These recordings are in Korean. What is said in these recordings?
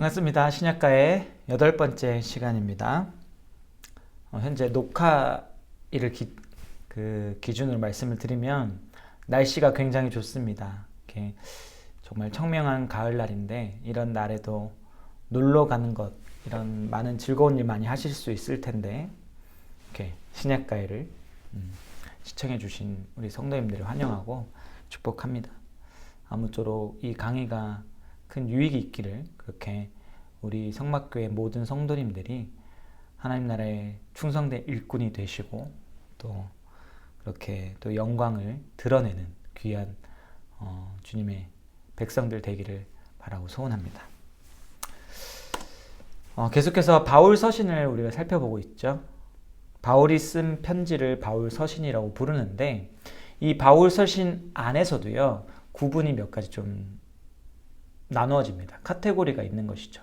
반갑습니다. 신약가의 8번째 시간입니다. 현재 녹화일을 기준으로 말씀을 드리면 날씨가 굉장히 좋습니다. 이렇게 정말 청명한 가을날인데 이런 날에도 놀러 가는 것, 이런 많은 즐거운 일 많이 하실 수 있을 텐데 이렇게 신약가의를 시청해 주신 우리 성도님들을 환영하고 축복합니다. 아무쪼록 이 강의가 큰 유익이 있기를, 그렇게 우리 성막교회 모든 성도님들이 하나님 나라의 충성된 일꾼이 되시고 또 그렇게 또 영광을 드러내는 귀한 주님의 백성들 되기를 바라고 소원합니다. 계속해서 바울 서신을 우리가 살펴보고 있죠. 바울이 쓴 편지를 바울 서신이라고 부르는데 이 바울 서신 안에서도요, 구분이 몇 가지 좀 나누어집니다. 카테고리가 있는 것이죠.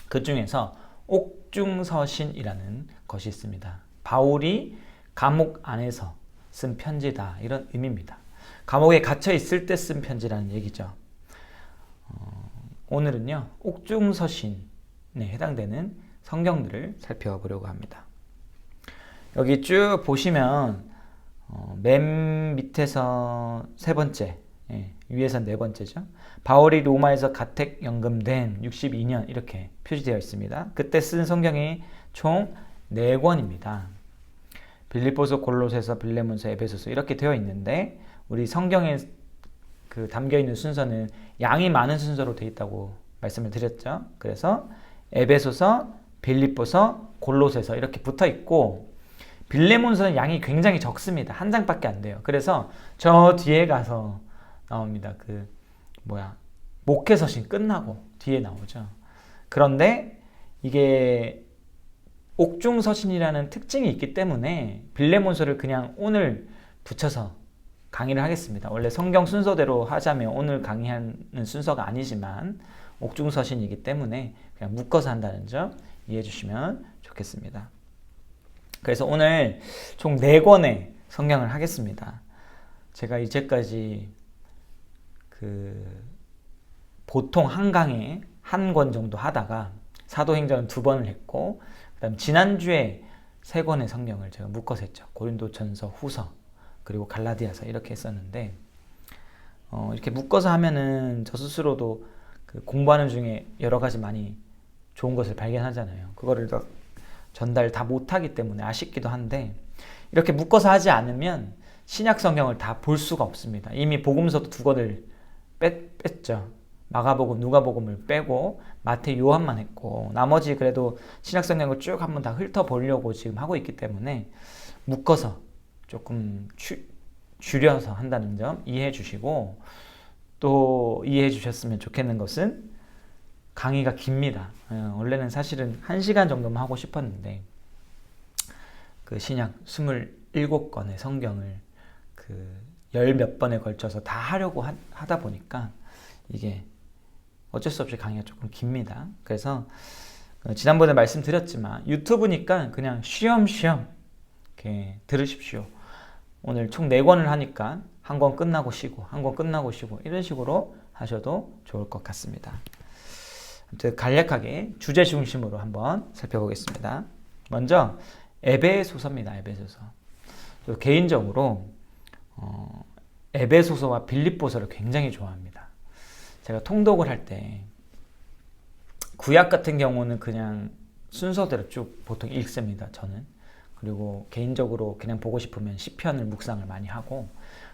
그 중에서 옥중서신이라는 것이 있습니다. 바울이 감옥 안에서 쓴 편지다, 이런 의미입니다. 감옥에 갇혀 있을 때 쓴 편지라는 얘기죠. 오늘은요, 옥중서신에 해당되는 성경들을 살펴보려고 합니다. 여기 쭉 보시면 맨 밑에서 세 번째, 위에서 네 번째죠. 바울이 로마에서 가택 연금된 62년 이렇게 표시되어 있습니다. 그때 쓴 성경이 총 4권입니다. 빌립보서, 골로새서, 빌레몬서, 에베소서 이렇게 되어 있는데 우리 성경에 담겨 있는 순서는 양이 많은 순서로 되어 있다고 말씀을 드렸죠. 그래서 에베소서, 빌립보서, 골로새서 이렇게 붙어 있고 빌레몬서는 양이 굉장히 적습니다. 한 장밖에 안 돼요. 그래서 저 뒤에 가서 나옵니다. 목회서신 끝나고 뒤에 나오죠. 그런데 이게 옥중서신이라는 특징이 있기 때문에 빌레몬서를 그냥 오늘 붙여서 강의를 하겠습니다. 원래 성경 순서대로 하자면 오늘 강의하는 순서가 아니지만 옥중서신이기 때문에 그냥 묶어서 한다는 점 이해해 주시면 좋겠습니다. 그래서 오늘 총 4권의 성경을 하겠습니다. 제가 이제까지 보통 한 강에 한 권 정도 하다가 사도행전은 2번을 했고, 그다음 지난주에 3권의 성경을 제가 묶어서 했죠. 고린도전서, 후서, 그리고 갈라디아서 이렇게 했었는데 이렇게 묶어서 하면은 저 스스로도 공부하는 중에 여러 가지 많이 좋은 것을 발견하잖아요. 그거를 더 전달 다 못하기 때문에 아쉽기도 한데, 이렇게 묶어서 하지 않으면 신약 성경을 다 볼 수가 없습니다. 이미 복음서도 2권을 뺐죠. 마가복음, 누가복음을 빼고 마태, 요한만 했고 나머지 그래도 신약 성경을 쭉 한번 다 훑어보려고 지금 하고 있기 때문에 묶어서 조금 줄여서 한다는 점 이해해 주시고, 또 이해해 주셨으면 좋겠는 것은 강의가 깁니다. 원래는 사실은 1시간 정도만 하고 싶었는데 신약 27권의 성경을 10몇 번에 걸쳐서 다 하려고 하다 보니까 이게 어쩔 수 없이 강의가 조금 깁니다. 그래서 지난번에 말씀드렸지만 유튜브니까 그냥 쉬엄쉬엄 이렇게 들으십시오. 오늘 총 4권을 하니까 한 권 끝나고 쉬고 한 권 끝나고 쉬고 이런 식으로 하셔도 좋을 것 같습니다. 아무튼 간략하게 주제 중심으로 한번 살펴보겠습니다. 먼저 에베소서입니다. 에베소서. 개인적으로 에베소서와 빌립보서를 굉장히 좋아합니다. 제가 통독을 할 때 구약 같은 경우는 그냥 순서대로 쭉 보통 읽습니다. 저는. 그리고 개인적으로 그냥 보고 싶으면 시편을 묵상을 많이 하고,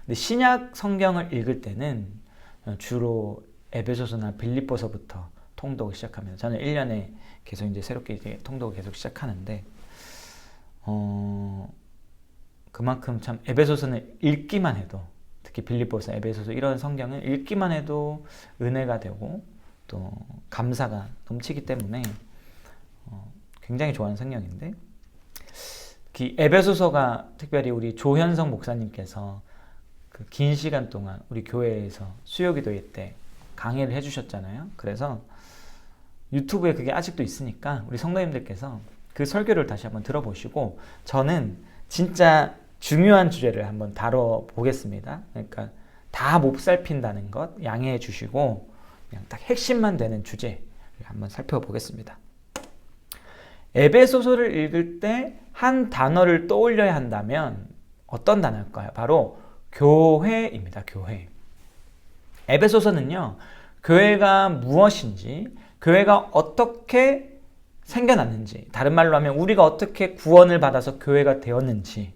근데 신약 성경을 읽을 때는 주로 에베소서나 빌립보서부터 통독을 시작합니다. 저는 1년에 계속 이제 새롭게 이제 통독을 계속 시작하는데 그만큼 참 에베소서는 읽기만 해도, 특히 빌립보서, 에베소서 이런 성경은 읽기만 해도 은혜가 되고 또 감사가 넘치기 때문에 굉장히 좋아하는 성경인데, 에베소서가 특별히 우리 조현성 목사님께서 긴 시간 동안 우리 교회에서 수요기도회 때 강의를 해주셨잖아요. 그래서 유튜브에 그게 아직도 있으니까 우리 성도님들께서 그 설교를 다시 한번 들어보시고, 저는 진짜 중요한 주제를 한번 다뤄보겠습니다. 그러니까 다 못 살핀다는 것 양해해 주시고 그냥 딱 핵심만 되는 주제를 한번 살펴보겠습니다. 에베소서를 읽을 때 한 단어를 떠올려야 한다면 어떤 단어일까요? 바로 교회입니다. 교회. 에베소서는요, 교회가 무엇인지, 교회가 어떻게 생겨났는지, 다른 말로 하면 우리가 어떻게 구원을 받아서 교회가 되었는지,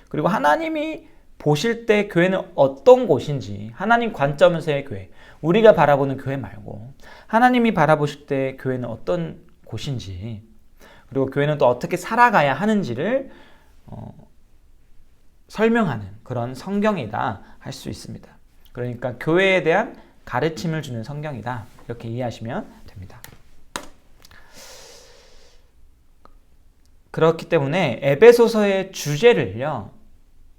그리고 하나님이 보실 때 교회는 어떤 곳인지, 하나님 관점에서의 교회, 우리가 바라보는 교회 말고 하나님이 바라보실 때 교회는 어떤 곳인지, 그리고 교회는 또 어떻게 살아가야 하는지를 설명하는 그런 성경이다 할 수 있습니다. 그러니까 교회에 대한 가르침을 주는 성경이다, 이렇게 이해하시면 됩니다. 그렇기 때문에 에베소서의 주제를요,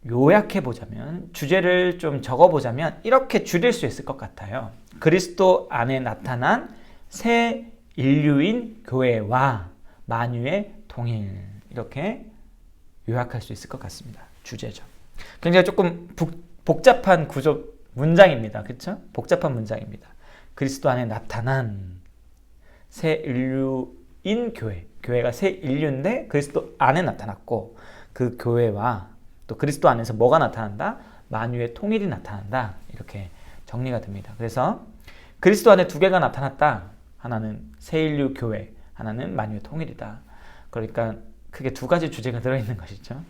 요약해보자면, 주제를 좀 적어보자면 이렇게 줄일 수 있을 것 같아요. 그리스도 안에 나타난 새 인류인 교회와 만유의 통일, 이렇게 요약할 수 있을 것 같습니다. 주제죠. 굉장히 조금 복잡한 구조 문장입니다. 그렇죠? 복잡한 문장입니다. 그리스도 안에 나타난 새 인류인 교회, 교회가 새 인류인데 그리스도 안에 나타났고, 그 교회와 또 그리스도 안에서 뭐가 나타난다? 만유의 통일이 나타난다, 이렇게 정리가 됩니다. 그래서 그리스도 안에 두 개가 나타났다. 하나는 새 인류 교회, 하나는 만유의 통일이다. 그러니까 크게 두 가지 주제가 들어있는 것이죠.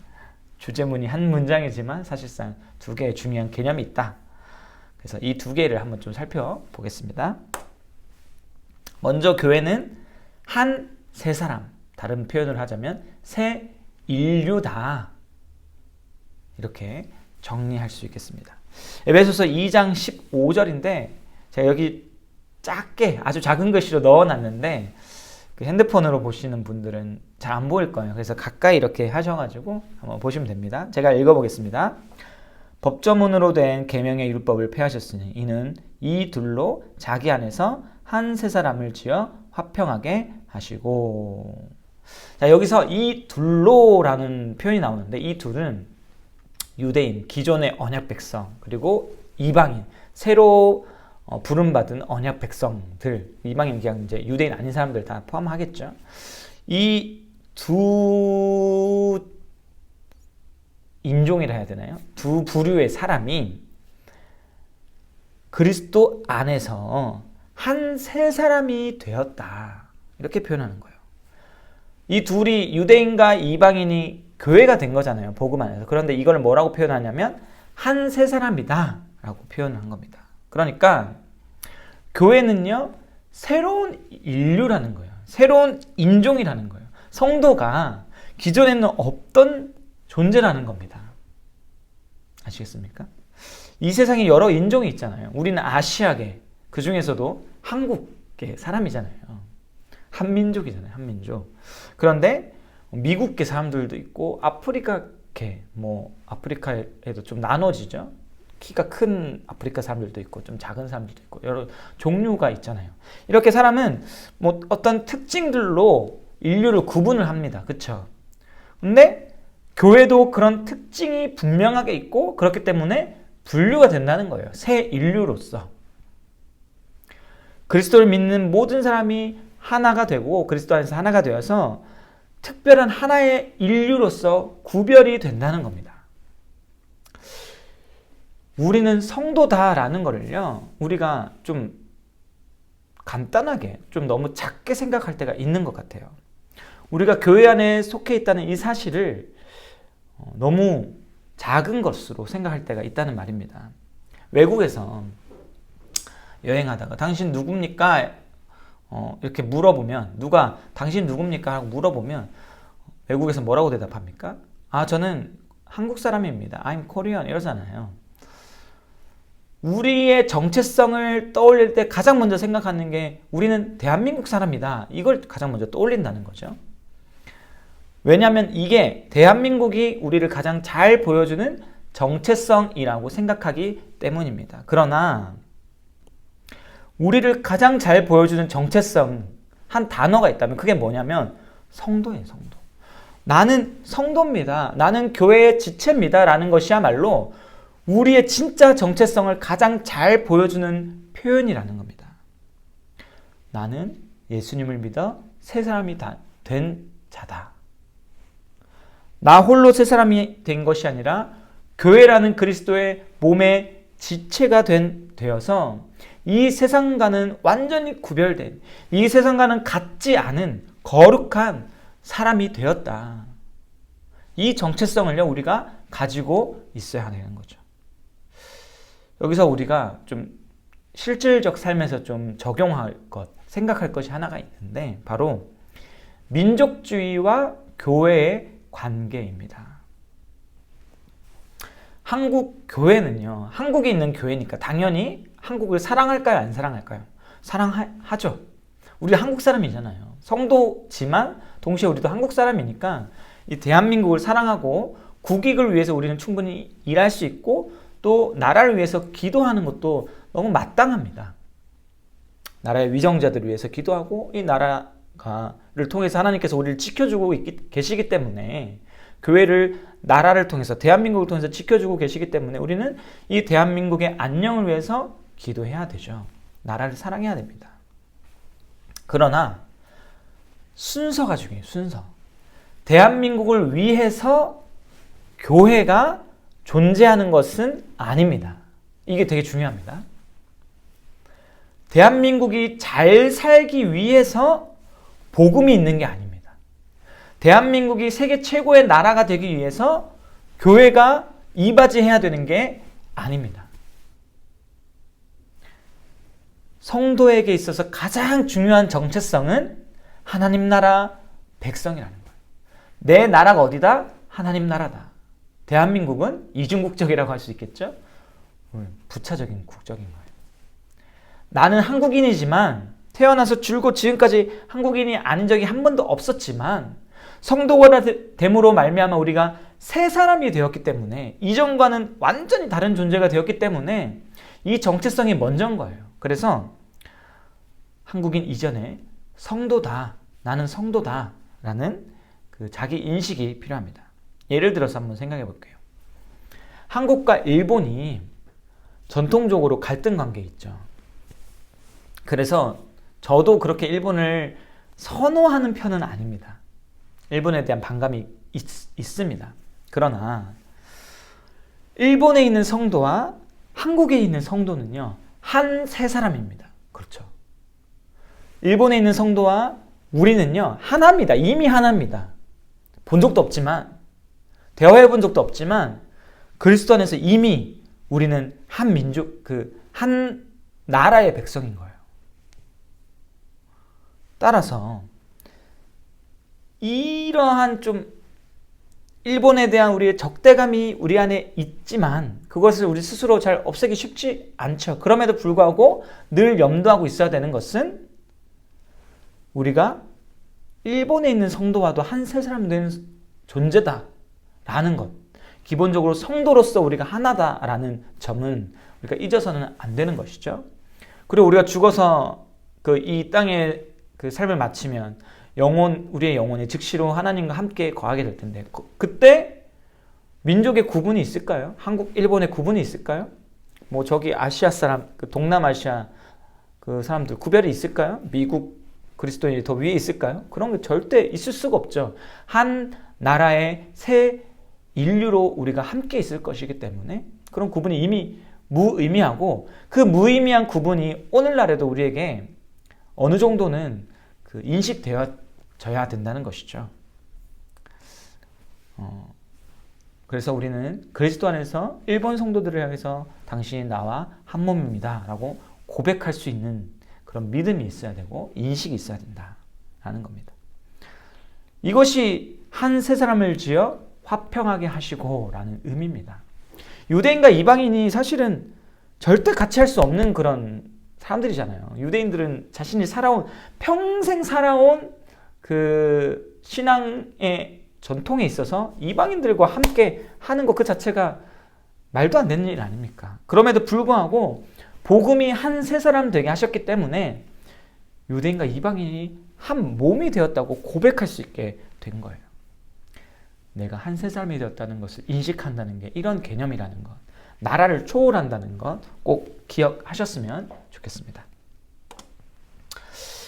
주제문이 한 문장이지만 사실상 두 개의 중요한 개념이 있다. 그래서 이 두 개를 한번 좀 살펴보겠습니다. 먼저 교회는 한 세 사람, 다른 표현을 하자면 새 인류다, 이렇게 정리할 수 있겠습니다. 에베소서 2장 15절인데 제가 여기 작게 아주 작은 글씨로 넣어놨는데 그 핸드폰으로 보시는 분들은 잘 안 보일 거예요. 그래서 가까이 이렇게 하셔가지고 한번 보시면 됩니다. 제가 읽어보겠습니다. 법조문으로 된 계명의 율법을 폐하셨으니 이는 이 둘로 자기 안에서 한 세 사람을 지어 화평하게 하시고. 자, 여기서 이 둘로라는 표현이 나오는데, 이 둘은 유대인, 기존의 언약 백성, 그리고 이방인, 새로 부름받은 언약 백성들, 이방인 그냥 이제 유대인 아닌 사람들 다 포함하겠죠. 이 두 인종이라 해야 되나요? 두 부류의 사람이 그리스도 안에서 한 세 사람이 되었다, 이렇게 표현하는 거예요. 이 둘이 유대인과 이방인이 교회가 된 거잖아요, 복음 안에서. 그런데 이걸 뭐라고 표현하냐면 한 세 사람이다 라고 표현한 겁니다. 그러니까 교회는요, 새로운 인류라는 거예요. 새로운 인종이라는 거예요. 성도가 기존에는 없던 존재라는 겁니다. 아시겠습니까? 이 세상에 여러 인종이 있잖아요. 우리는 아시아계, 그 중에서도 한국계 사람이잖아요. 한민족이잖아요, 한민족. 그런데 미국계 사람들도 있고 아프리카계, 아프리카에도 좀 나눠지죠. 키가 큰 아프리카 사람들도 있고 좀 작은 사람들도 있고 여러 종류가 있잖아요. 이렇게 사람은 어떤 특징들로 인류를 구분을 합니다. 그렇죠? 근데 교회도 그런 특징이 분명하게 있고 그렇기 때문에 분류가 된다는 거예요. 새 인류로서. 그리스도를 믿는 모든 사람이 하나가 되고 그리스도 안에서 하나가 되어서 특별한 하나의 인류로서 구별이 된다는 겁니다. 우리는 성도다라는 거를요, 우리가 좀 간단하게, 좀 너무 작게 생각할 때가 있는 것 같아요. 우리가 교회 안에 속해 있다는 이 사실을 너무 작은 것으로 생각할 때가 있다는 말입니다. 외국에서 여행하다가 당신 누굽니까? 이렇게 물어보면, 누가 당신 누굽니까? 하고 물어보면 외국에서 뭐라고 대답합니까? 저는 한국 사람입니다. I'm Korean 이러잖아요. 우리의 정체성을 떠올릴 때 가장 먼저 생각하는 게 우리는 대한민국 사람이다, 이걸 가장 먼저 떠올린다는 거죠. 왜냐하면 이게 대한민국이 우리를 가장 잘 보여주는 정체성이라고 생각하기 때문입니다. 그러나 우리를 가장 잘 보여주는 정체성, 한 단어가 있다면 그게 뭐냐면 성도예요, 성도. 나는 성도입니다, 나는 교회의 지체입니다 라는 것이야말로 우리의 진짜 정체성을 가장 잘 보여주는 표현이라는 겁니다. 나는 예수님을 믿어 새 사람이 된 자다. 나 홀로 새 사람이 된 것이 아니라 교회라는 그리스도의 몸의 지체가 되어서 이 세상과는 완전히 구별된, 이 세상과는 같지 않은 거룩한 사람이 되었다. 이 정체성을요, 우리가 가지고 있어야 하는 거죠. 여기서 우리가 좀 실질적 삶에서 좀 적용할 것, 생각할 것이 하나가 있는데 바로 민족주의와 교회의 관계입니다. 한국 교회는요, 한국에 있는 교회니까 당연히 한국을 사랑할까요? 안 사랑할까요? 사랑하죠. 우리 한국 사람이잖아요. 성도지만 동시에 우리도 한국 사람이니까 이 대한민국을 사랑하고 국익을 위해서 우리는 충분히 일할 수 있고 또 나라를 위해서 기도하는 것도 너무 마땅합니다. 나라의 위정자들을 위해서 기도하고 이 나라를 통해서 하나님께서 우리를 지켜주고 계시기 때문에 교회를 나라를 통해서 대한민국을 통해서 지켜주고 계시기 때문에 우리는 이 대한민국의 안녕을 위해서 기도해야 되죠. 나라를 사랑해야 됩니다. 그러나 순서가 중요해요. 순서. 대한민국을 위해서 교회가 존재하는 것은 아닙니다. 이게 되게 중요합니다. 대한민국이 잘 살기 위해서 복음이 있는 게 아닙니다. 대한민국이 세계 최고의 나라가 되기 위해서 교회가 이바지해야 되는 게 아닙니다. 성도에게 있어서 가장 중요한 정체성은 하나님 나라 백성이라는 거예요. 내 나라가 어디다? 하나님 나라다. 대한민국은 이중국적이라고 할 수 있겠죠? 부차적인 국적인 거예요. 나는 한국인이지만 태어나서 줄곧 지금까지 한국인이 아닌 적이 한 번도 없었지만 성도가 됨으로 말미암아 우리가 새 사람이 되었기 때문에 이전과는 완전히 다른 존재가 되었기 때문에 이 정체성이 먼저인 거예요. 그래서 한국인 이전에 성도다, 나는 성도다 라는 그 자기 인식이 필요합니다. 예를 들어서 한번 생각해 볼게요. 한국과 일본이 전통적으로 갈등 관계에 있죠. 그래서 저도 그렇게 일본을 선호하는 편은 아닙니다. 일본에 대한 반감이 있습니다. 그러나 일본에 있는 성도와 한국에 있는 성도는요, 한 세 사람입니다. 그렇죠. 일본에 있는 성도와 우리는요, 하나입니다. 이미 하나입니다. 본 적도 없지만, 대화해 본 적도 없지만, 그리스도 안에서 이미 우리는 한 민족, 한 나라의 백성인 거예요. 따라서 이러한 좀 일본에 대한 우리의 적대감이 우리 안에 있지만 그것을 우리 스스로 잘 없애기 쉽지 않죠. 그럼에도 불구하고 늘 염두하고 있어야 되는 것은 우리가 일본에 있는 성도와도 한 세 사람 되는 존재다라는 것. 기본적으로 성도로서 우리가 하나다라는 점은 우리가 잊어서는 안 되는 것이죠. 그리고 우리가 죽어서 이 땅에 삶을 마치면 우리의 영혼이 즉시로 하나님과 함께 거하게 될 텐데 그때 민족의 구분이 있을까요? 한국, 일본의 구분이 있을까요? 뭐 저기 아시아 사람, 동남아시아 사람들 구별이 있을까요? 미국 그리스도인이 더 위에 있을까요? 그런 게 절대 있을 수가 없죠. 한 나라의 새 인류로 우리가 함께 있을 것이기 때문에 그런 구분이 이미 무의미하고 그 무의미한 구분이 오늘날에도 우리에게 어느 정도는 인식되어져야 된다는 것이죠. 그래서 우리는 그리스도 안에서 일본 성도들을 향해서 당신이 나와 한 몸입니다 라고 고백할 수 있는 그런 믿음이 있어야 되고 인식이 있어야 된다라는 겁니다. 이것이 한 세 사람을 지어 화평하게 하시고 라는 의미입니다. 유대인과 이방인이 사실은 절대 같이 할 수 없는 그런 사람들이잖아요. 유대인들은 자신이 평생 살아온 신앙의 전통에 있어서 이방인들과 함께 하는 것 그 자체가 말도 안 되는 일 아닙니까? 그럼에도 불구하고 복음이 한 세 사람 되게 하셨기 때문에 유대인과 이방인이 한 몸이 되었다고 고백할 수 있게 된 거예요. 내가 한 세 사람이 되었다는 것을 인식한다는 게 이런 개념이라는 것, 나라를 초월한다는 것 꼭 기억하셨으면 좋겠습니다.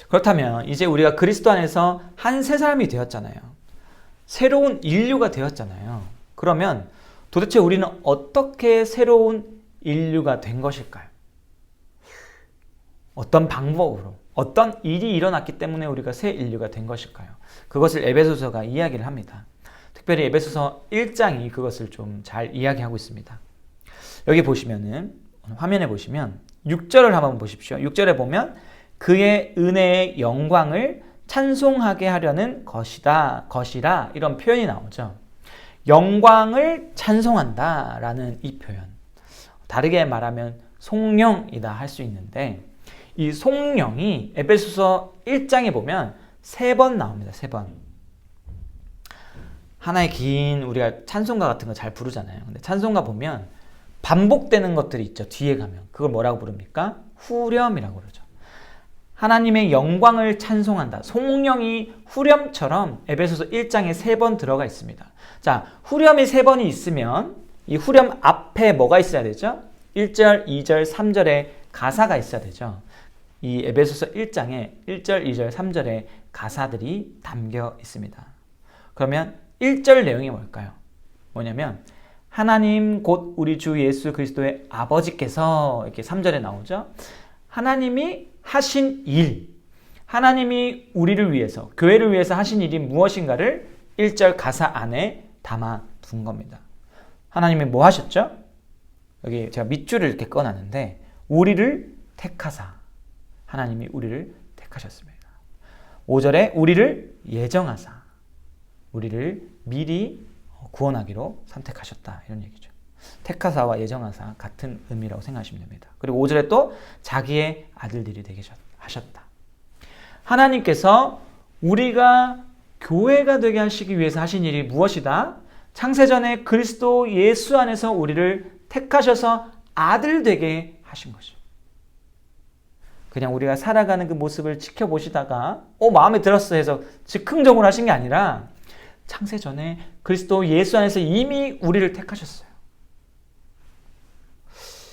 그렇다면 이제 우리가 그리스도 안에서 한 새 사람이 되었잖아요. 새로운 인류가 되었잖아요. 그러면 도대체 우리는 어떻게 새로운 인류가 된 것일까요? 어떤 방법으로, 어떤 일이 일어났기 때문에 우리가 새 인류가 된 것일까요? 그것을 에베소서가 이야기를 합니다. 특별히 에베소서 1장이 그것을 좀 잘 이야기하고 있습니다. 여기 보시면은, 화면에 보시면 6절을 한번 보십시오. 6절에 보면 그의 은혜의 영광을 찬송하게 하려는 것이라 이런 표현이 나오죠. 영광을 찬송한다 라는 이 표현, 다르게 말하면 송영이다 할 수 있는데, 이 송영이 에베소서 1장에 보면 3번 나옵니다. 3번. 하나의 긴, 우리가 찬송가 같은 거 잘 부르잖아요. 근데 찬송가 보면 반복되는 것들이 있죠. 뒤에 가면. 그걸 뭐라고 부릅니까? 후렴이라고 그러죠. 하나님의 영광을 찬송한다. 송영이 후렴처럼 에베소서 1장에 3번 들어가 있습니다. 자, 후렴이 3번이 있으면 이 후렴 앞에 뭐가 있어야 되죠? 1절, 2절, 3절에 가사가 있어야 되죠. 이 에베소서 1장에 1절, 2절, 3절에 가사들이 담겨 있습니다. 그러면 1절 내용이 뭘까요? 뭐냐면 하나님 곧 우리 주 예수 그리스도의 아버지께서, 이렇게 3절에 나오죠. 하나님이 하신 일, 하나님이 우리를 위해서, 교회를 위해서 하신 일이 무엇인가를 1절 가사 안에 담아 둔 겁니다. 하나님이 뭐 하셨죠? 여기 제가 밑줄을 이렇게 꺼놨는데, 우리를 택하사, 하나님이 우리를 택하셨습니다. 5절에 우리를 예정하사, 우리를 미리 구원하기로 선택하셨다, 이런 얘기죠. 택하사와 예정하사 같은 의미라고 생각하시면 됩니다. 그리고 5절에 또 자기의 아들들이 되게 하셨다. 하나님께서 우리가 교회가 되게 하시기 위해서 하신 일이 무엇이다? 창세전에 그리스도 예수 안에서 우리를 택하셔서 아들 되게 하신 것이죠. 그냥 우리가 살아가는 그 모습을 지켜보시다가 마음에 들었어 해서 즉흥적으로 하신 게 아니라 창세전에 그리스도 예수 안에서 이미 우리를 택하셨어요.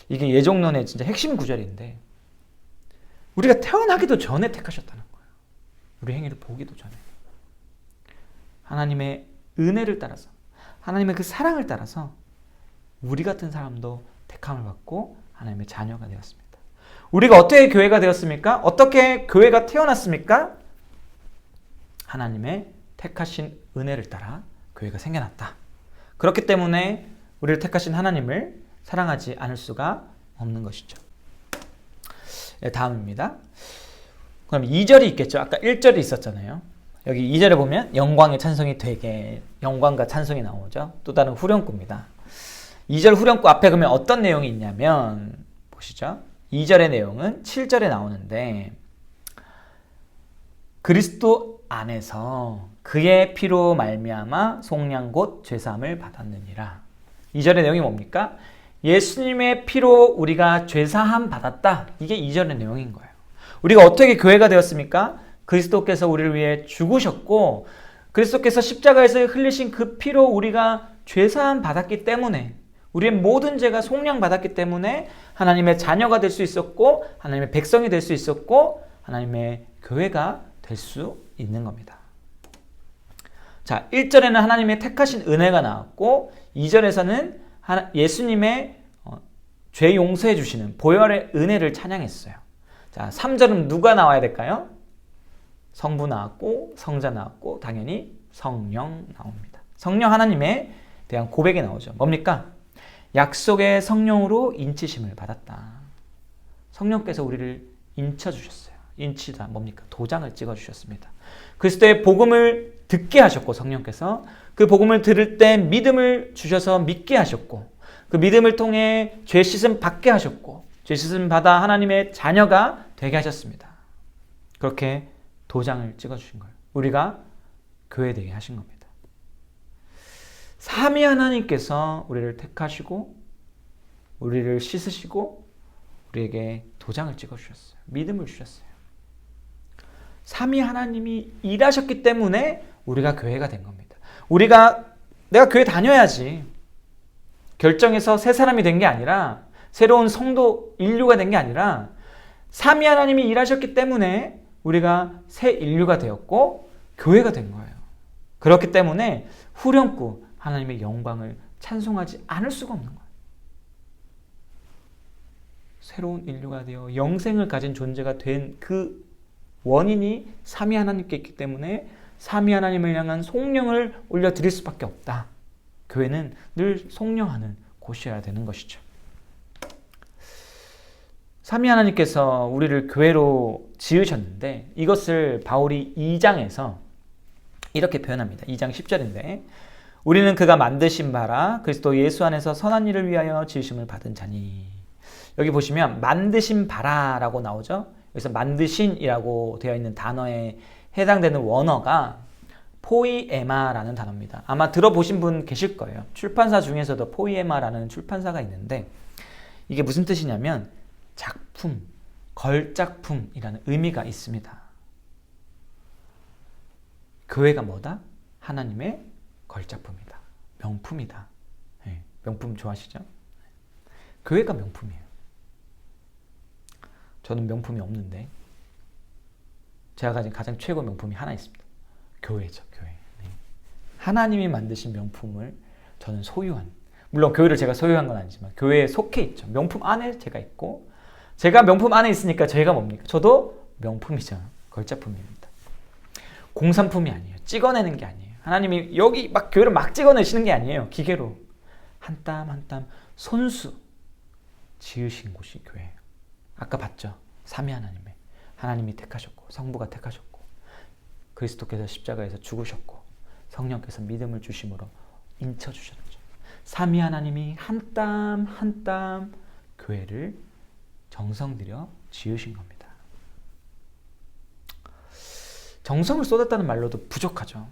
이게 예정론의 진짜 핵심 구절인데, 우리가 태어나기도 전에 택하셨다는 거예요. 우리 행위를 보기도 전에. 하나님의 은혜를 따라서, 하나님의 그 사랑을 따라서 우리 같은 사람도 택함을 받고 하나님의 자녀가 되었습니다. 우리가 어떻게 교회가 되었습니까? 어떻게 교회가 태어났습니까? 하나님의 택하신 은혜를 따라 교회가 생겨났다. 그렇기 때문에 우리를 택하신 하나님을 사랑하지 않을 수가 없는 것이죠. 네, 다음입니다. 그럼 2절이 있겠죠. 아까 1절이 있었잖아요. 여기 2절에 보면 영광의 찬송이 되게, 영광과 찬송이 나오죠. 또 다른 후렴구입니다. 2절 후렴구 앞에 그러면 어떤 내용이 있냐면, 보시죠. 2절의 내용은 7절에 나오는데, 그리스도 안에서 그의 피로 말미암아 속량 곧 죄사함을 받았느니라. 2절의 내용이 뭡니까? 예수님의 피로 우리가 죄사함 받았다. 이게 2절의 내용인 거예요. 우리가 어떻게 교회가 되었습니까? 그리스도께서 우리를 위해 죽으셨고, 그리스도께서 십자가에서 흘리신 그 피로 우리가 죄사함 받았기 때문에, 우리의 모든 죄가 속량 받았기 때문에 하나님의 자녀가 될 수 있었고, 하나님의 백성이 될 수 있었고, 하나님의 교회가 될 수 있는 겁니다. 자, 1절에는 하나님의 택하신 은혜가 나왔고, 2절에서는 예수님의 죄 용서해 주시는 보혈의 은혜를 찬양했어요. 자, 3절은 누가 나와야 될까요? 성부 나왔고, 성자 나왔고, 당연히 성령 나옵니다. 성령 하나님에 대한 고백이 나오죠. 뭡니까? 약속의 성령으로 인치심을 받았다. 성령께서 우리를 인쳐주셨어요. 인치다 뭡니까? 도장을 찍어주셨습니다. 그리스도의 복음을 듣게 하셨고, 성령께서 그 복음을 들을 때 믿음을 주셔서 믿게 하셨고, 그 믿음을 통해 죄 씻음 받게 하셨고, 죄 씻음 받아 하나님의 자녀가 되게 하셨습니다. 그렇게 도장을 찍어주신 거예요. 우리가 교회 되게 하신 겁니다. 삼위 하나님께서 우리를 택하시고, 우리를 씻으시고, 우리에게 도장을 찍어주셨어요. 믿음을 주셨어요. 삼위 하나님이 일하셨기 때문에 우리가 교회가 된 겁니다. 내가 교회 다녀야지 결정해서 새 사람이 된 게 아니라, 새로운 성도 인류가 된 게 아니라, 삼위 하나님이 일하셨기 때문에 우리가 새 인류가 되었고 교회가 된 거예요. 그렇기 때문에 후렴구 하나님의 영광을 찬송하지 않을 수가 없는 거예요. 새로운 인류가 되어 영생을 가진 존재가 된 그 원인이 삼위 하나님께 있기 때문에 삼위 하나님을 향한 송령을 올려드릴 수밖에 없다. 교회는 늘 송령하는 곳이어야 되는 것이죠. 삼위 하나님께서 우리를 교회로 지으셨는데 이것을 바울이 2장에서 이렇게 표현합니다. 2장 10절인데 우리는 그가 만드신 바라 그리스도 예수 안에서 선한 일을 위하여 지으심을 받은 자니. 여기 보시면 만드신 바라라고 나오죠. 여기서 만드신이라고 되어 있는 단어에 해당되는 원어가 포이에마라는 단어입니다. 아마 들어보신 분 계실 거예요. 출판사 중에서도 포이에마라는 출판사가 있는데 이게 무슨 뜻이냐면 작품, 걸작품이라는 의미가 있습니다. 교회가 뭐다? 하나님의 걸작품이다. 명품이다. 네, 명품 좋아하시죠? 교회가 명품이에요. 저는 명품이 없는데 제가 가진 가장 최고 명품이 하나 있습니다. 교회죠. 교회. 네. 하나님이 만드신 명품을 저는 소유한, 물론 교회를 제가 소유한 건 아니지만 교회에 속해 있죠. 명품 안에 제가 있고 제가 명품 안에 있으니까 저희가 뭡니까? 저도 명품이죠. 걸작품입니다. 공산품이 아니에요. 찍어내는 게 아니에요. 하나님이 여기 막 교회를 막 찍어내시는 게 아니에요. 기계로 한 땀 한 땀 손수 지으신 곳이 교회예요. 아까 봤죠? 삼위 하나님이 택하셨고 성부가 택하셨고 그리스도께서 십자가에서 죽으셨고 성령께서 믿음을 주심으로 인쳐주셨죠. 삼위 하나님이 한 땀 한 땀 교회를 정성 들여 지으신 겁니다. 정성을 쏟았다는 말로도 부족하죠.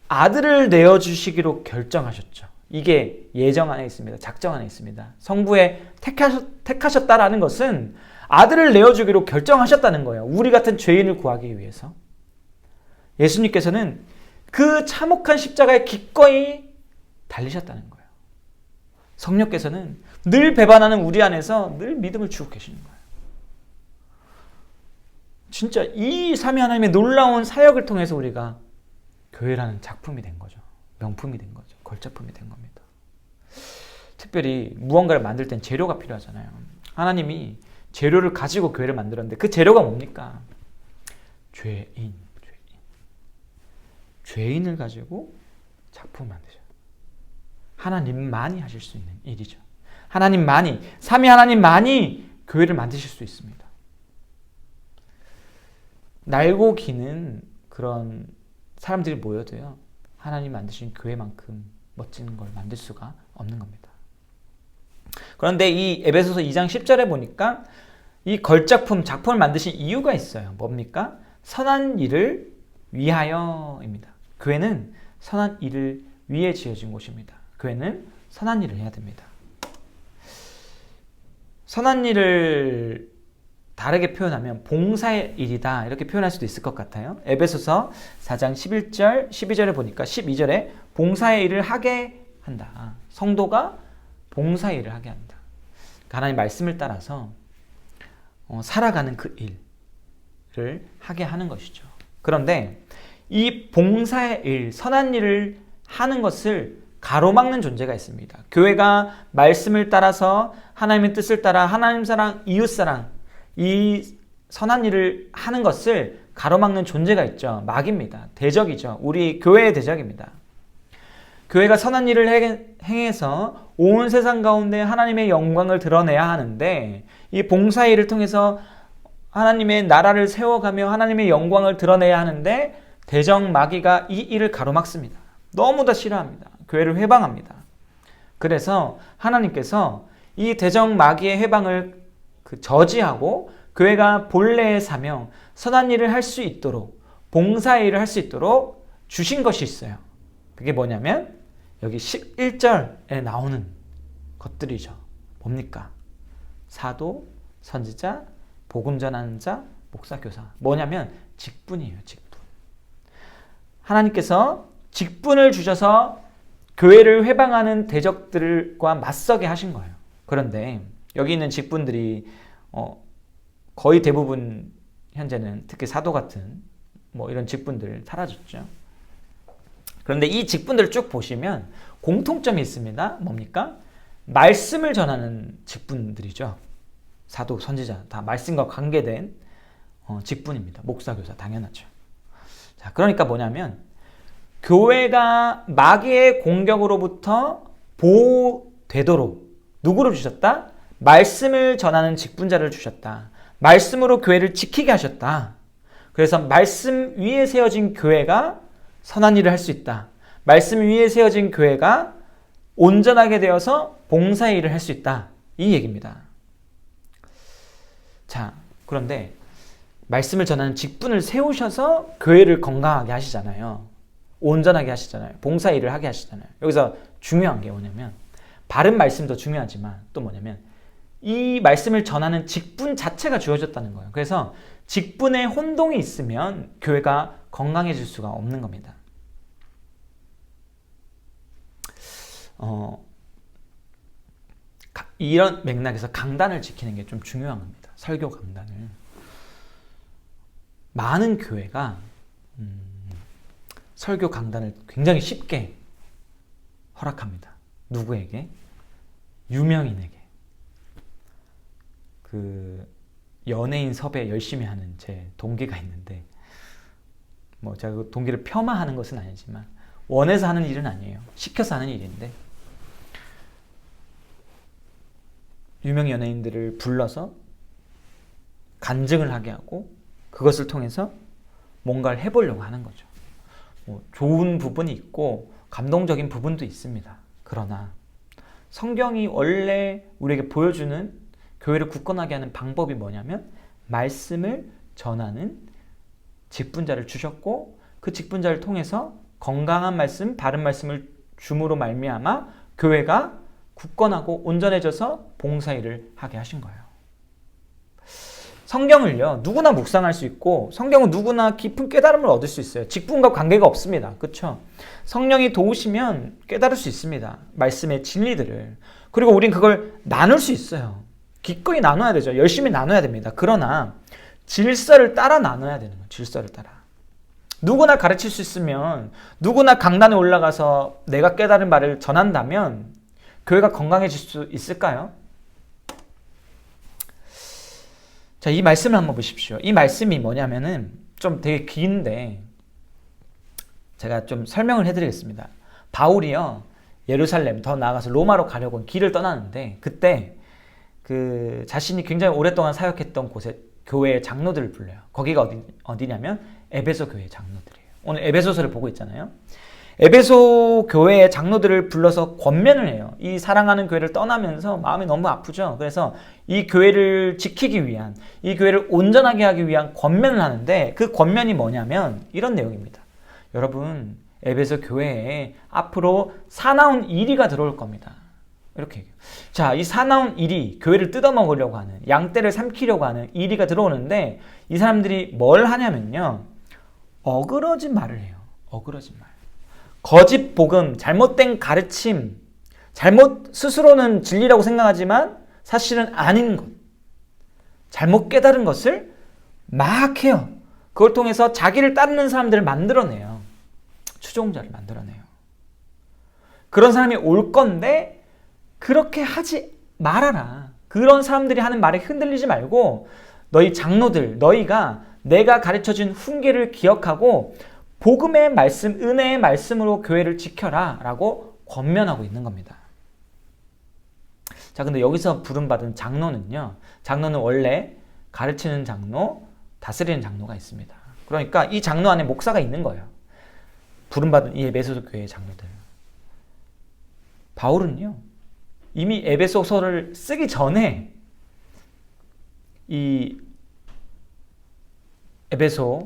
아들을 내어주시기로 결정하셨죠. 이게 예정 안에 있습니다. 작정 안에 있습니다. 성부에 택하셨다라는 것은 아들을 내어주기로 결정하셨다는 거예요. 우리 같은 죄인을 구하기 위해서. 예수님께서는 그 참혹한 십자가에 기꺼이 달리셨다는 거예요. 성령께서는 늘 배반하는 우리 안에서 늘 믿음을 주고 계시는 거예요. 진짜 이 삼위 하나님의 놀라운 사역을 통해서 우리가 교회라는 작품이 된 거죠. 명품이 된 거죠. 걸작품이 된 겁니다. 특별히 무언가를 만들 땐 재료가 필요하잖아요. 하나님이 재료를 가지고 교회를 만들었는데 그 재료가 뭡니까? 죄인을 가지고 작품을 만드셔요. 하나님만이 하실 수 있는 일이죠. 하나님만이, 삼위 하나님만이 교회를 만드실 수 있습니다. 날고 기는 그런 사람들이 모여도요, 하나님 만드신 교회만큼 멋진 걸 만들 수가 없는 겁니다. 그런데 이 에베소서 2장 10절에 보니까 이 걸작품, 작품을 만드신 이유가 있어요. 뭡니까? 선한 일을 위하여입니다. 교회는 선한 일을 위해 지어진 곳입니다. 교회는 선한 일을 해야 됩니다. 선한 일을 다르게 표현하면 봉사의 일이다 이렇게 표현할 수도 있을 것 같아요. 에베소서 4장 11절, 12절에 보니까 12절에 봉사의 일을 하게 한다. 성도가 봉사의 일을 하게 한다. 하나님 말씀을 따라서 살아가는 그 일을 하게 하는 것이죠. 그런데 이 봉사의 일, 선한 일을 하는 것을 가로막는 존재가 있습니다. 교회가 말씀을 따라서 하나님의 뜻을 따라 하나님 사랑, 이웃 사랑, 이 선한 일을 하는 것을 가로막는 존재가 있죠. 마귀입니다. 대적이죠. 우리 교회의 대적입니다. 교회가 선한 일을 행해서 온 세상 가운데 하나님의 영광을 드러내야 하는데 이 봉사의 일을 통해서 하나님의 나라를 세워가며 하나님의 영광을 드러내야 하는데 대적 마귀가 이 일을 가로막습니다. 너무 다 싫어합니다. 교회를 회방합니다. 그래서 하나님께서 이 대적 마귀의 회방을 저지하고 교회가 본래의 사명, 선한 일을 할 수 있도록, 봉사의 일을 할 수 있도록 주신 것이 있어요. 그게 뭐냐면 여기 11절에 나오는 것들이죠. 뭡니까? 사도, 선지자, 복음 전하는 자, 목사, 교사. 뭐냐면 직분이에요. 직분. 하나님께서 직분을 주셔서 교회를 회방하는 대적들과 맞서게 하신 거예요. 그런데 여기 있는 직분들이 거의 대부분 현재는 특히 사도 같은 뭐 이런 직분들 사라졌죠. 그런데 이 직분들을 쭉 보시면 공통점이 있습니다. 뭡니까? 말씀을 전하는 직분들이죠. 사도, 선지자 다 말씀과 관계된 직분입니다. 목사, 교사 당연하죠. 자, 그러니까 뭐냐면 교회가 마귀의 공격으로부터 보호되도록 누구를 주셨다? 말씀을 전하는 직분자를 주셨다. 말씀으로 교회를 지키게 하셨다. 그래서 말씀 위에 세워진 교회가 선한 일을 할 수 있다. 말씀 위에 세워진 교회가 온전하게 되어서 봉사의 일을 할 수 있다. 이 얘기입니다. 자, 그런데 말씀을 전하는 직분을 세우셔서 교회를 건강하게 하시잖아요. 온전하게 하시잖아요. 봉사의 일을 하게 하시잖아요. 여기서 중요한 게 뭐냐면 바른 말씀도 중요하지만 또 뭐냐면 이 말씀을 전하는 직분 자체가 주어졌다는 거예요. 그래서 직분에 혼동이 있으면 교회가 건강해질 수가 없는 겁니다. 이런 맥락에서 강단을 지키는 게 좀 중요한 겁니다. 설교 강단을. 많은 교회가 설교 강단을 굉장히 쉽게 허락합니다. 누구에게? 유명인에게. 그 연예인 섭외 열심히 하는 제 동기가 있는데 뭐 제가 그 동기를 폄하하는 것은 아니지만 원해서 하는 일은 아니에요. 시켜서 하는 일인데 유명 연예인들을 불러서 간증을 하게 하고 그것을 통해서 뭔가를 해보려고 하는 거죠. 뭐 좋은 부분이 있고 감동적인 부분도 있습니다. 그러나 성경이 원래 우리에게 보여주는 교회를 굳건하게 하는 방법이 뭐냐면 말씀을 전하는 직분자를 주셨고 그 직분자를 통해서 건강한 말씀, 바른 말씀을 줌으로 말미암아 교회가 굳건하고 온전해져서 봉사일을 하게 하신 거예요. 성경을요 누구나 묵상할 수 있고 성경은 누구나 깊은 깨달음을 얻을 수 있어요. 직분과 관계가 없습니다. 그렇죠? 성령이 도우시면 깨달을 수 있습니다. 말씀의 진리들을. 그리고 우린 그걸 나눌 수 있어요. 기꺼이 나눠야 되죠. 열심히 나눠야 됩니다. 그러나 질서를 따라 나눠야 되는 거예요. 질서를 따라. 누구나 가르칠 수 있으면 누구나 강단에 올라가서 내가 깨달은 말을 전한다면 교회가 건강해질 수 있을까요? 자, 이 말씀을 한번 보십시오. 이 말씀이 뭐냐면은 좀 되게 긴데 제가 좀 설명을 해드리겠습니다. 바울이요 예루살렘 더 나아가서 로마로 가려고 길을 떠나는데 그때 그 자신이 굉장히 오랫동안 사역했던 곳에 교회의 장로들을 불러요. 거기가 어디냐면 에베소 교회의 장로들이에요. 오늘 에베소서를 보고 있잖아요. 에베소 교회의 장로들을 불러서 권면을 해요. 이 사랑하는 교회를 떠나면서 마음이 너무 아프죠. 그래서 이 교회를 지키기 위한, 이 교회를 온전하게 하기 위한 권면을 하는데 그 권면이 뭐냐면 이런 내용입니다. 여러분, 에베소 교회에 앞으로 사나운 이리가 들어올 겁니다. 이렇게 얘기해요. 자, 이 사나운 이리, 교회를 뜯어먹으려고 하는, 양떼를 삼키려고 하는 이리가 들어오는데 이 사람들이 뭘 하냐면요. 어그러진 말을 해요. 어그러진 말. 거짓 복음, 잘못된 가르침, 스스로는 진리라고 생각하지만 사실은 아닌 것, 잘못 깨달은 것을 막 해요. 그걸 통해서 자기를 따르는 사람들을 만들어내요. 추종자를 만들어내요. 그런 사람이 올 건데 그렇게 하지 말아라. 그런 사람들이 하는 말에 흔들리지 말고 너희 장로들, 너희가 내가 가르쳐준 훈계를 기억하고 복음의 말씀, 은혜의 말씀으로 교회를 지켜라 라고 권면하고 있는 겁니다. 자, 근데 여기서 부름받은 장로는요. 장로는 원래 가르치는 장로, 다스리는 장로가 있습니다. 그러니까 이 장로 안에 목사가 있는 거예요. 부름받은 이 에베소 교회의 장로들. 바울은요. 이미 에베소서를 쓰기 전에 이 에베소에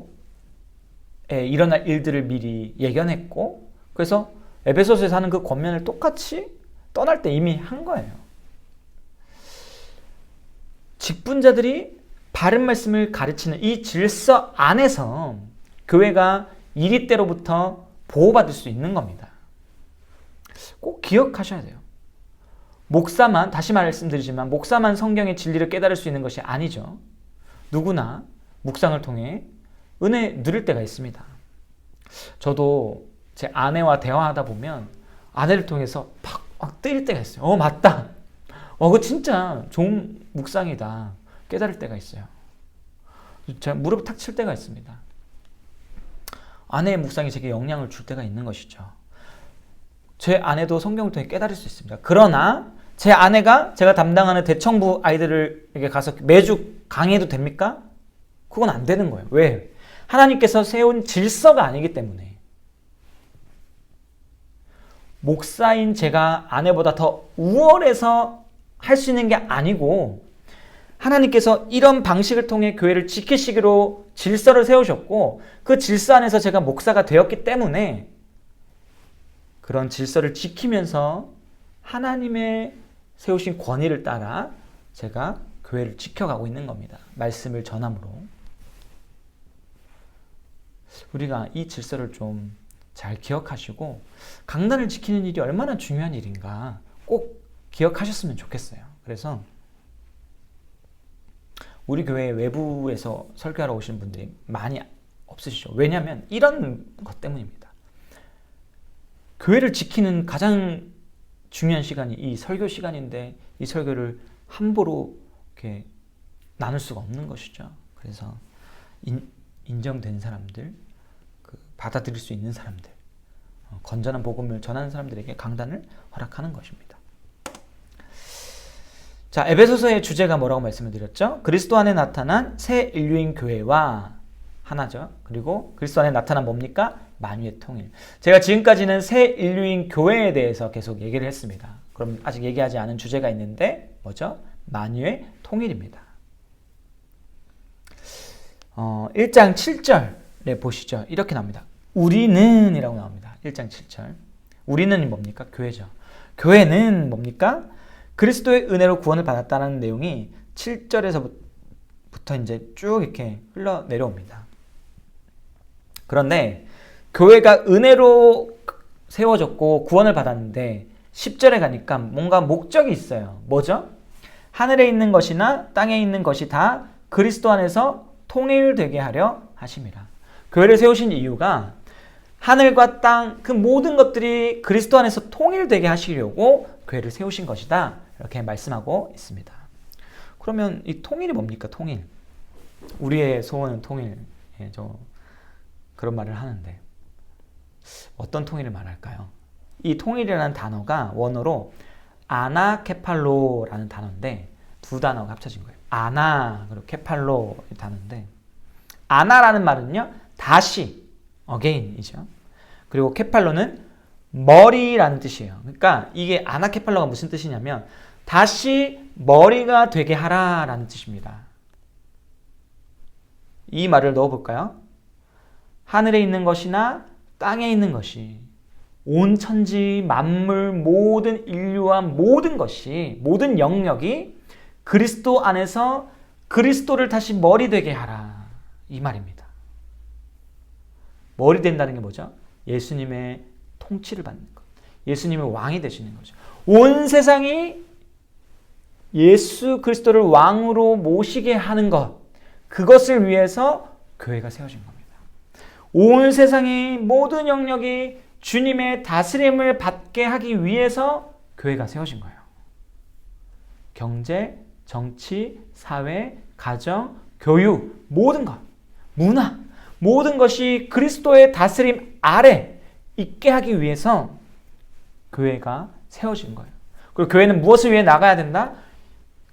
일어날 일들을 미리 예견했고 그래서 에베소서에서 하는 그 권면을 똑같이 떠날 때 이미 한 거예요. 직분자들이 바른 말씀을 가르치는 이 질서 안에서 교회가 이리때로부터 보호받을 수 있는 겁니다. 꼭 기억하셔야 돼요. 목사만, 다시 말씀드리지만 목사만 성경의 진리를 깨달을 수 있는 것이 아니죠. 누구나 묵상을 통해 은혜 누릴 때가 있습니다. 저도 제 아내와 대화하다 보면 아내를 통해서 막 뜨일 때가 있어요. 맞다. 그거 진짜 좋은 묵상이다. 깨달을 때가 있어요. 제가 무릎 탁 칠 때가 있습니다. 아내의 묵상이 제게 영향을 줄 때가 있는 것이죠. 제 아내도 성경을 통해 깨달을 수 있습니다. 그러나 제 아내가 제가 담당하는 대청부 아이들에게 가서 매주 강의해도 됩니까? 그건 안 되는 거예요. 왜? 하나님께서 세운 질서가 아니기 때문에. 목사인 제가 아내보다 더 우월해서 할 수 있는 게 아니고 하나님께서 이런 방식을 통해 교회를 지키시기로 질서를 세우셨고 그 질서 안에서 제가 목사가 되었기 때문에 그런 질서를 지키면서 하나님의 세우신 권위를 따라 제가 교회를 지켜가고 있는 겁니다. 말씀을 전함으로. 우리가 이 질서를 좀 잘 기억하시고 강단을 지키는 일이 얼마나 중요한 일인가 꼭 기억하셨으면 좋겠어요. 그래서 우리 교회 외부에서 설교하러 오시는 분들이 많이 없으시죠. 왜냐하면 이런 것 때문입니다. 교회를 지키는 가장 중요한 시간이 이 설교 시간인데 이 설교를 함부로 이렇게 나눌 수가 없는 것이죠. 그래서 인정된 사람들, 받아들일 수 있는 사람들, 건전한 복음을 전하는 사람들에게 강단을 허락하는 것입니다. 자, 에베소서의 주제가 뭐라고 말씀을 드렸죠? 그리스도 안에 나타난 새 인류인 교회와 하나죠. 그리고 그리스도 안에 나타난 뭡니까? 만유의 통일. 제가 지금까지는 새 인류인 교회에 대해서 계속 얘기를 했습니다. 그럼 아직 얘기하지 않은 주제가 있는데 뭐죠? 만유의 통일입니다. 1장 7절에 보시죠. 이렇게 나옵니다. 우리는 이라고 나옵니다. 1장 7절. 우리는 뭡니까? 교회죠. 교회는 뭡니까? 그리스도의 은혜로 구원을 받았다는 내용이 7절에서부터 이제 쭉 이렇게 흘러내려옵니다. 그런데 교회가 은혜로 세워졌고 구원을 받았는데 10절에 가니까 뭔가 목적이 있어요. 뭐죠? 하늘에 있는 것이나 땅에 있는 것이 다 그리스도 안에서 통일되게 하려 하심이라. 교회를 세우신 이유가 하늘과 땅 그 모든 것들이 그리스도 안에서 통일되게 하시려고 교회를 세우신 것이다. 이렇게 말씀하고 있습니다. 그러면 이 통일이 뭡니까? 통일. 우리의 소원은 통일. 그런 말을 하는데 어떤 통일을 말할까요? 이 통일이라는 단어가 원어로 아나케팔로라는 단어인데 두 단어가 합쳐진 거예요. 아나 그리고 케팔로 단어인데 아나라는 말은요 다시 again이죠. 그리고 케팔로는 머리라는 뜻이에요. 그러니까 이게 아나케팔로가 무슨 뜻이냐면 다시 머리가 되게 하라라는 뜻입니다. 이 말을 넣어볼까요? 하늘에 있는 것이나 땅에 있는 것이 온 천지 만물 모든 인류와 모든 것이 모든 영역이 그리스도 안에서 그리스도를 다시 머리 되게 하라 이 말입니다. 머리 된다는 게 뭐죠? 예수님의 통치를 받는 것. 예수님의 왕이 되시는 거죠. 온 세상이 예수 그리스도를 왕으로 모시게 하는 것. 그것을 위해서 교회가 세워진 겁니다. 온 세상의 모든 영역이 주님의 다스림을 받게 하기 위해서 교회가 세워진 거예요. 경제, 정치, 사회, 가정, 교육, 모든 것, 문화, 모든 것이 그리스도의 다스림 아래 있게 하기 위해서 교회가 세워진 거예요. 그리고 교회는 무엇을 위해 나가야 된다?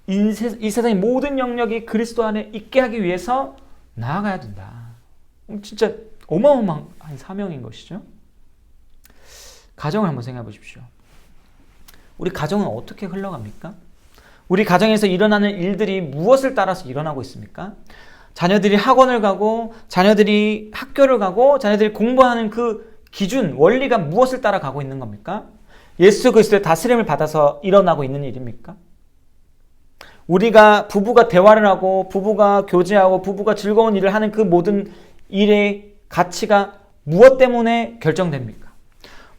이 세상의 모든 영역이 그리스도 안에 있게 하기 위해서 나아가야 된다. 진짜 어마어마한 사명인 것이죠. 가정을 한번 생각해 보십시오. 우리 가정은 어떻게 흘러갑니까? 우리 가정에서 일어나는 일들이 무엇을 따라서 일어나고 있습니까? 자녀들이 학원을 가고 자녀들이 학교를 가고 자녀들이 공부하는 그 기준, 원리가 무엇을 따라가고 있는 겁니까? 예수 그리스도의 다스림을 받아서 일어나고 있는 일입니까? 우리가 부부가 대화를 하고 부부가 교제하고 부부가 즐거운 일을 하는 그 모든 일의 가치가 무엇 때문에 결정됩니까?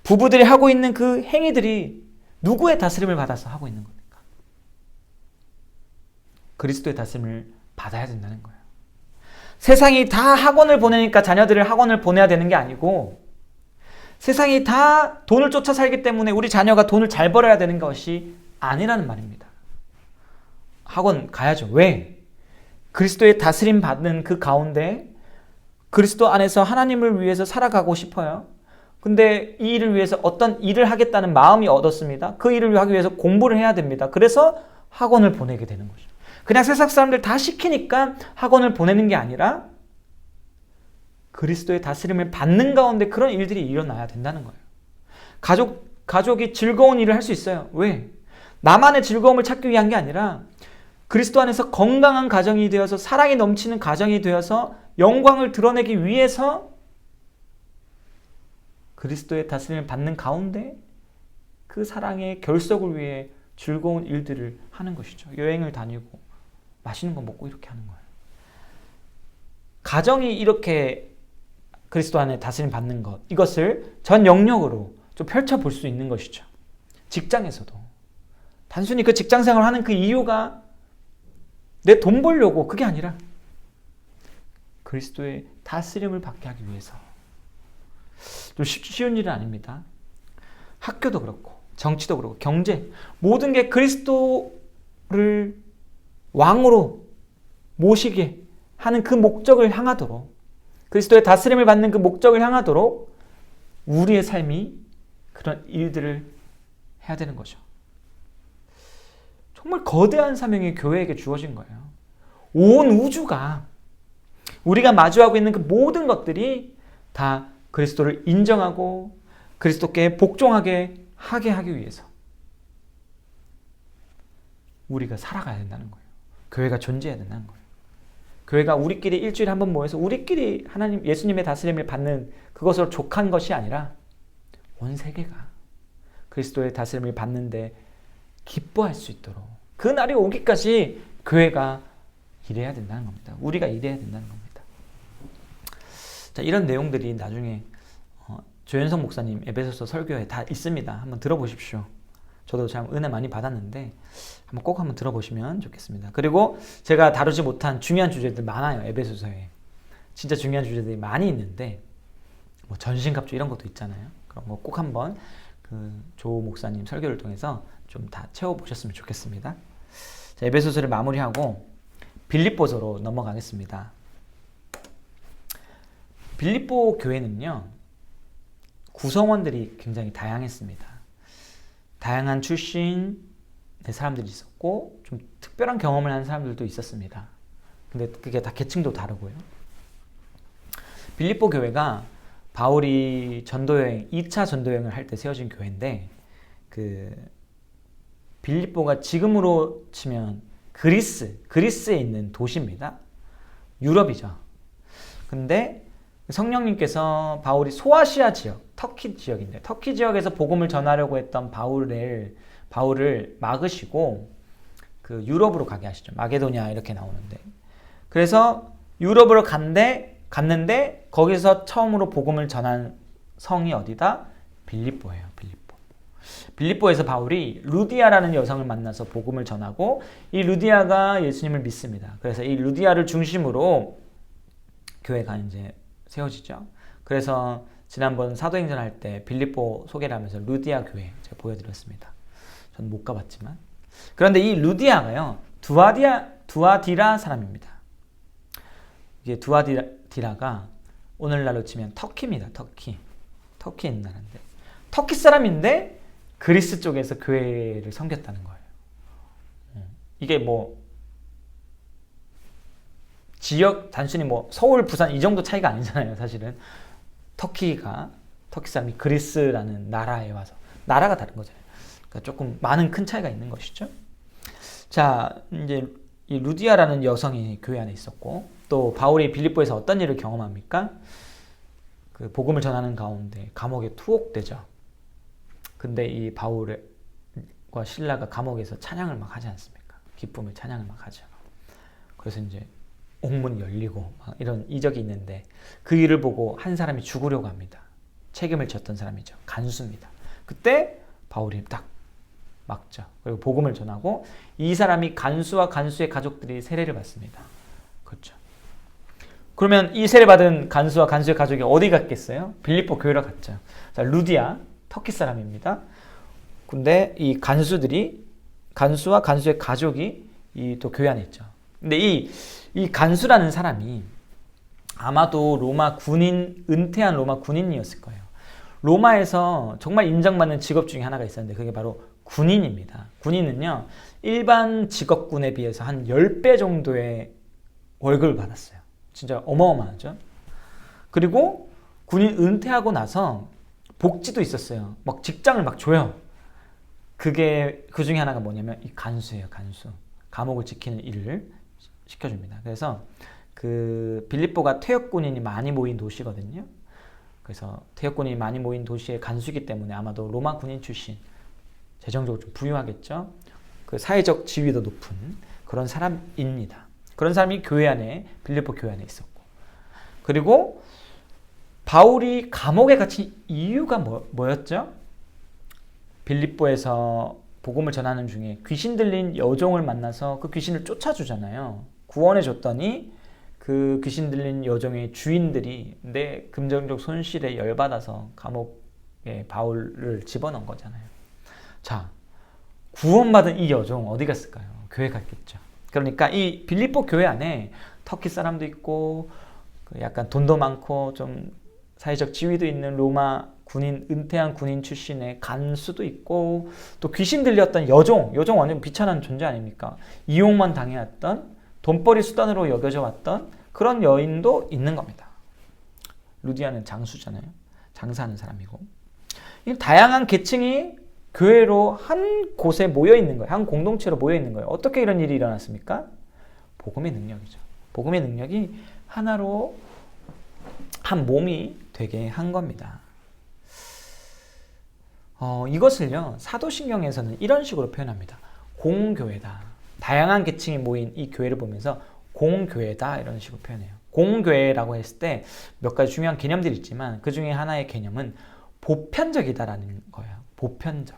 부부들이 하고 있는 그 행위들이 누구의 다스림을 받아서 하고 있는 겁니까? 그리스도의 다스림을 받아야 된다는 거예요. 세상이 다 학원을 보내니까 자녀들을 학원을 보내야 되는 게 아니고 세상이 다 돈을 쫓아 살기 때문에 우리 자녀가 돈을 잘 벌어야 되는 것이 아니라는 말입니다. 학원 가야죠. 왜? 그리스도의 다스림 받는 그 가운데 그리스도 안에서 하나님을 위해서 살아가고 싶어요. 근데 이 일을 위해서 어떤 일을 하겠다는 마음이 얻었습니다. 그 일을 하기 위해서 공부를 해야 됩니다. 그래서 학원을 보내게 되는 거죠. 그냥 세상 사람들 다 시키니까 학원을 보내는 게 아니라 그리스도의 다스림을 받는 가운데 그런 일들이 일어나야 된다는 거예요. 가족이 즐거운 일을 할 수 있어요. 왜? 나만의 즐거움을 찾기 위한 게 아니라 그리스도 안에서 건강한 가정이 되어서 사랑이 넘치는 가정이 되어서 영광을 드러내기 위해서 그리스도의 다스림을 받는 가운데 그 사랑의 결속을 위해 즐거운 일들을 하는 것이죠. 여행을 다니고 맛있는 거 먹고 이렇게 하는 거예요. 가정이 이렇게 그리스도 안에 다스림 받는 것, 이것을 전 영역으로 좀 펼쳐볼 수 있는 것이죠. 직장에서도 단순히 그 직장 생활을 하는 그 이유가 내 돈 벌려고 그게 아니라 그리스도의 다스림을 받게 하기 위해서. 좀 쉬운 일은 아닙니다. 학교도 그렇고 정치도 그렇고 경제 모든 게 그리스도를 왕으로 모시게 하는 그 목적을 향하도록 그리스도의 다스림을 받는 그 목적을 향하도록 우리의 삶이 그런 일들을 해야 되는 거죠. 정말 거대한 사명이 교회에게 주어진 거예요. 온 우주가 우리가 마주하고 있는 그 모든 것들이 다 그리스도를 인정하고 그리스도께 복종하게 하게 하기 위해서 우리가 살아가야 된다는 거예요. 교회가 존재해야 된다는 거예요. 교회가 우리끼리 일주일에 한 번 모여서 우리끼리 하나님, 예수님의 다스림을 받는 그것으로 족한 것이 아니라 온 세계가 그리스도의 다스림을 받는데 기뻐할 수 있도록 그 날이 오기까지 교회가 일해야 된다는 겁니다. 우리가 일해야 된다는 겁니다. 자, 이런 내용들이 나중에 조현성 목사님 에베소서 설교에 다 있습니다. 한번 들어보십시오. 저도 참 은혜 많이 받았는데 꼭 한번 들어보시면 좋겠습니다. 그리고 제가 다루지 못한 중요한 주제들 많아요. 에베소서에 진짜 중요한 주제들이 많이 있는데 뭐 전신갑주 이런 것도 있잖아요. 그런 거 꼭 한번 그 조 목사님 설교를 통해서 좀 다 채워보셨으면 좋겠습니다. 자, 에베소서를 마무리하고 빌립보서로 넘어가겠습니다. 빌립보 교회는요, 구성원들이 굉장히 다양했습니다. 다양한 출신의 사람들이 있었고 좀 특별한 경험을 한 사람들도 있었습니다. 근데 그게 다 계층도 다르고요. 빌립보 교회가 바울이 전도여행 2차 전도여행을 할 때 세워진 교회인데 그 빌립보가 지금으로 치면 그리스에 있는 도시입니다. 유럽이죠. 근데 성령님께서 바울이 소아시아 지역, 터키 지역인데 터키 지역에서 복음을 전하려고 했던 바울을 막으시고 그 유럽으로 가게 하시죠. 마게도냐 이렇게 나오는데 그래서 유럽으로 갔는데 거기서 처음으로 복음을 전한 성이 어디다? 빌립보예요. 빌립보에서 바울이 루디아라는 여성을 만나서 복음을 전하고 이 루디아가 예수님을 믿습니다. 그래서 이 루디아를 중심으로 교회가 이제 세워지죠. 그래서 지난번 사도행전 할 때 빌립보 소개를 하면서 루디아 교회 제가 보여드렸습니다. 저는 못 가봤지만. 그런데 이 루디아가요, 두아디라 사람입니다. 이게 두아디라가 오늘날로 치면 터키입니다. 터키에 있는 나라인데 터키 사람인데 그리스 쪽에서 교회를 섬겼다는 거예요. 이게 뭐 지역 단순히 뭐 서울, 부산 이 정도 차이가 아니잖아요. 사실은 터키 사람이 그리스라는 나라에 와서 나라가 다른 거잖아요. 그러니까 조금 많은 큰 차이가 있는 것이죠. 자, 이제 이 루디아라는 여성이 교회 안에 있었고 또 바울이 빌립보에서 어떤 일을 경험합니까? 그 복음을 전하는 가운데 감옥에 투옥되죠. 근데 이 바울과 실라가 감옥에서 찬양을 막 하지 않습니까? 기쁨의 찬양을 막 하죠. 그래서 이제 옥문이 열리고 막 이런 이적이 있는데 그 일을 보고 한 사람이 죽으려고 합니다. 책임을 졌던 사람이죠. 간수입니다. 그때 바울이 딱 막죠. 그리고 복음을 전하고 이 사람이 간수와 간수의 가족들이 세례를 받습니다. 그렇죠. 그러면 이 세례받은 간수와 간수의 가족이 어디 갔겠어요? 빌립보 교회로 갔죠. 자, 루디아, 터키 사람입니다. 근데 이 간수와 간수의 가족이 또 교회 안에 있죠. 근데 이 간수라는 사람이 아마도 은퇴한 로마 군인이었을 거예요. 로마에서 정말 인정받는 직업 중에 하나가 있었는데 그게 바로 군인입니다. 군인은요, 일반 직업군에 비해서 한 10배 정도의 월급을 받았어요. 진짜 어마어마하죠. 그리고 군인 은퇴하고 나서 복지도 있었어요. 막 직장을 막 줘요. 그 중에 하나가 뭐냐면 이 간수예요. 간수. 감옥을 지키는 일을 시켜줍니다. 그래서 그 빌립보가 퇴역군인이 많이 모인 도시거든요. 그래서 퇴역군인이 많이 모인 도시의 간수이기 때문에 아마도 로마 군인 출신, 재정적으로 좀 부유하겠죠. 그 사회적 지위도 높은 그런 사람입니다. 그런 사람이 빌립보 교회 안에 있었고, 그리고 바울이 감옥에 갇힌 이유가 뭐였죠? 빌립보에서 복음을 전하는 중에 귀신 들린 여종을 만나서 그 귀신을 쫓아주잖아요. 구원해 줬더니 그 귀신 들린 여종의 주인들이 내 금전적 손실에 열받아서 감옥에 바울을 집어넣은 거잖아요. 자, 구원받은 이 여종 어디 갔을까요? 교회 갔겠죠. 그러니까 이 빌립보 교회 안에 터키 사람도 있고 약간 돈도 많고 좀 사회적 지위도 있는 로마 은퇴한 군인 출신의 간수도 있고, 또 귀신 들렸던 여종 완전 비천한 존재 아닙니까? 이용만 당해왔던, 돈벌이 수단으로 여겨져 왔던 그런 여인도 있는 겁니다. 루디아는 장수잖아요. 장사하는 사람이고. 이 다양한 계층이 교회로 한 곳에 모여 있는 거예요. 한 공동체로 모여 있는 거예요. 어떻게 이런 일이 일어났습니까? 복음의 능력이죠. 복음의 능력이 하나로 한 몸이 되게 한 겁니다. 이것을요, 사도신경에서는 이런 식으로 표현합니다. 공교회다. 다양한 계층이 모인 이 교회를 보면서 공교회다 이런 식으로 표현해요. 공교회라고 했을 때 몇 가지 중요한 개념들이 있지만 그 중에 하나의 개념은 보편적이다라는 거예요. 보편적.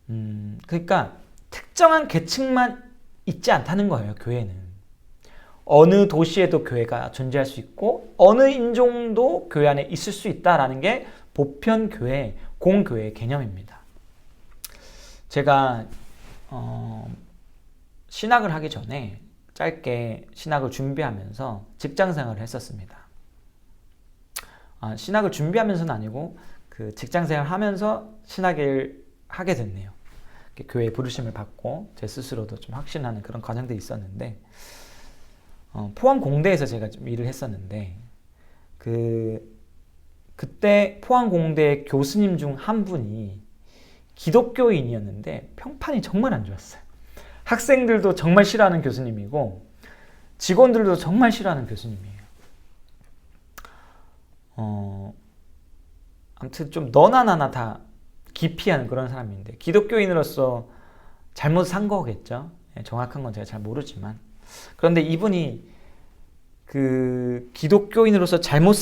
그러니까 특정한 계층만 있지 않다는 거예요. 교회는. 어느 도시에도 교회가 존재할 수 있고 어느 인종도 교회 안에 있을 수 있다라는 게 보편교회, 공교회의 개념입니다. 제가 신학을 하기 전에 짧게 신학을 준비하면서 직장생활을 했었습니다. 신학을 준비하면서는 아니고 그 직장생활을 하면서 신학을 하게 됐네요. 교회에 부르심을 받고 제 스스로도 좀 확신하는 그런 과정들이 있었는데, 포항공대에서 제가 좀 일을 했었는데 그때 포항공대 교수님 중 한 분이 기독교인이었는데 평판이 정말 안 좋았어요. 학생들도 정말 싫어하는 교수님이고 직원들도 정말 싫어하는 교수님이에요. 아무튼 좀 너나 나나 다 기피하는 그런 사람인데, 기독교인으로서 잘못 산 거겠죠. 정확한 건 제가 잘 모르지만. 그런데 이분이 그 기독교인으로서 잘못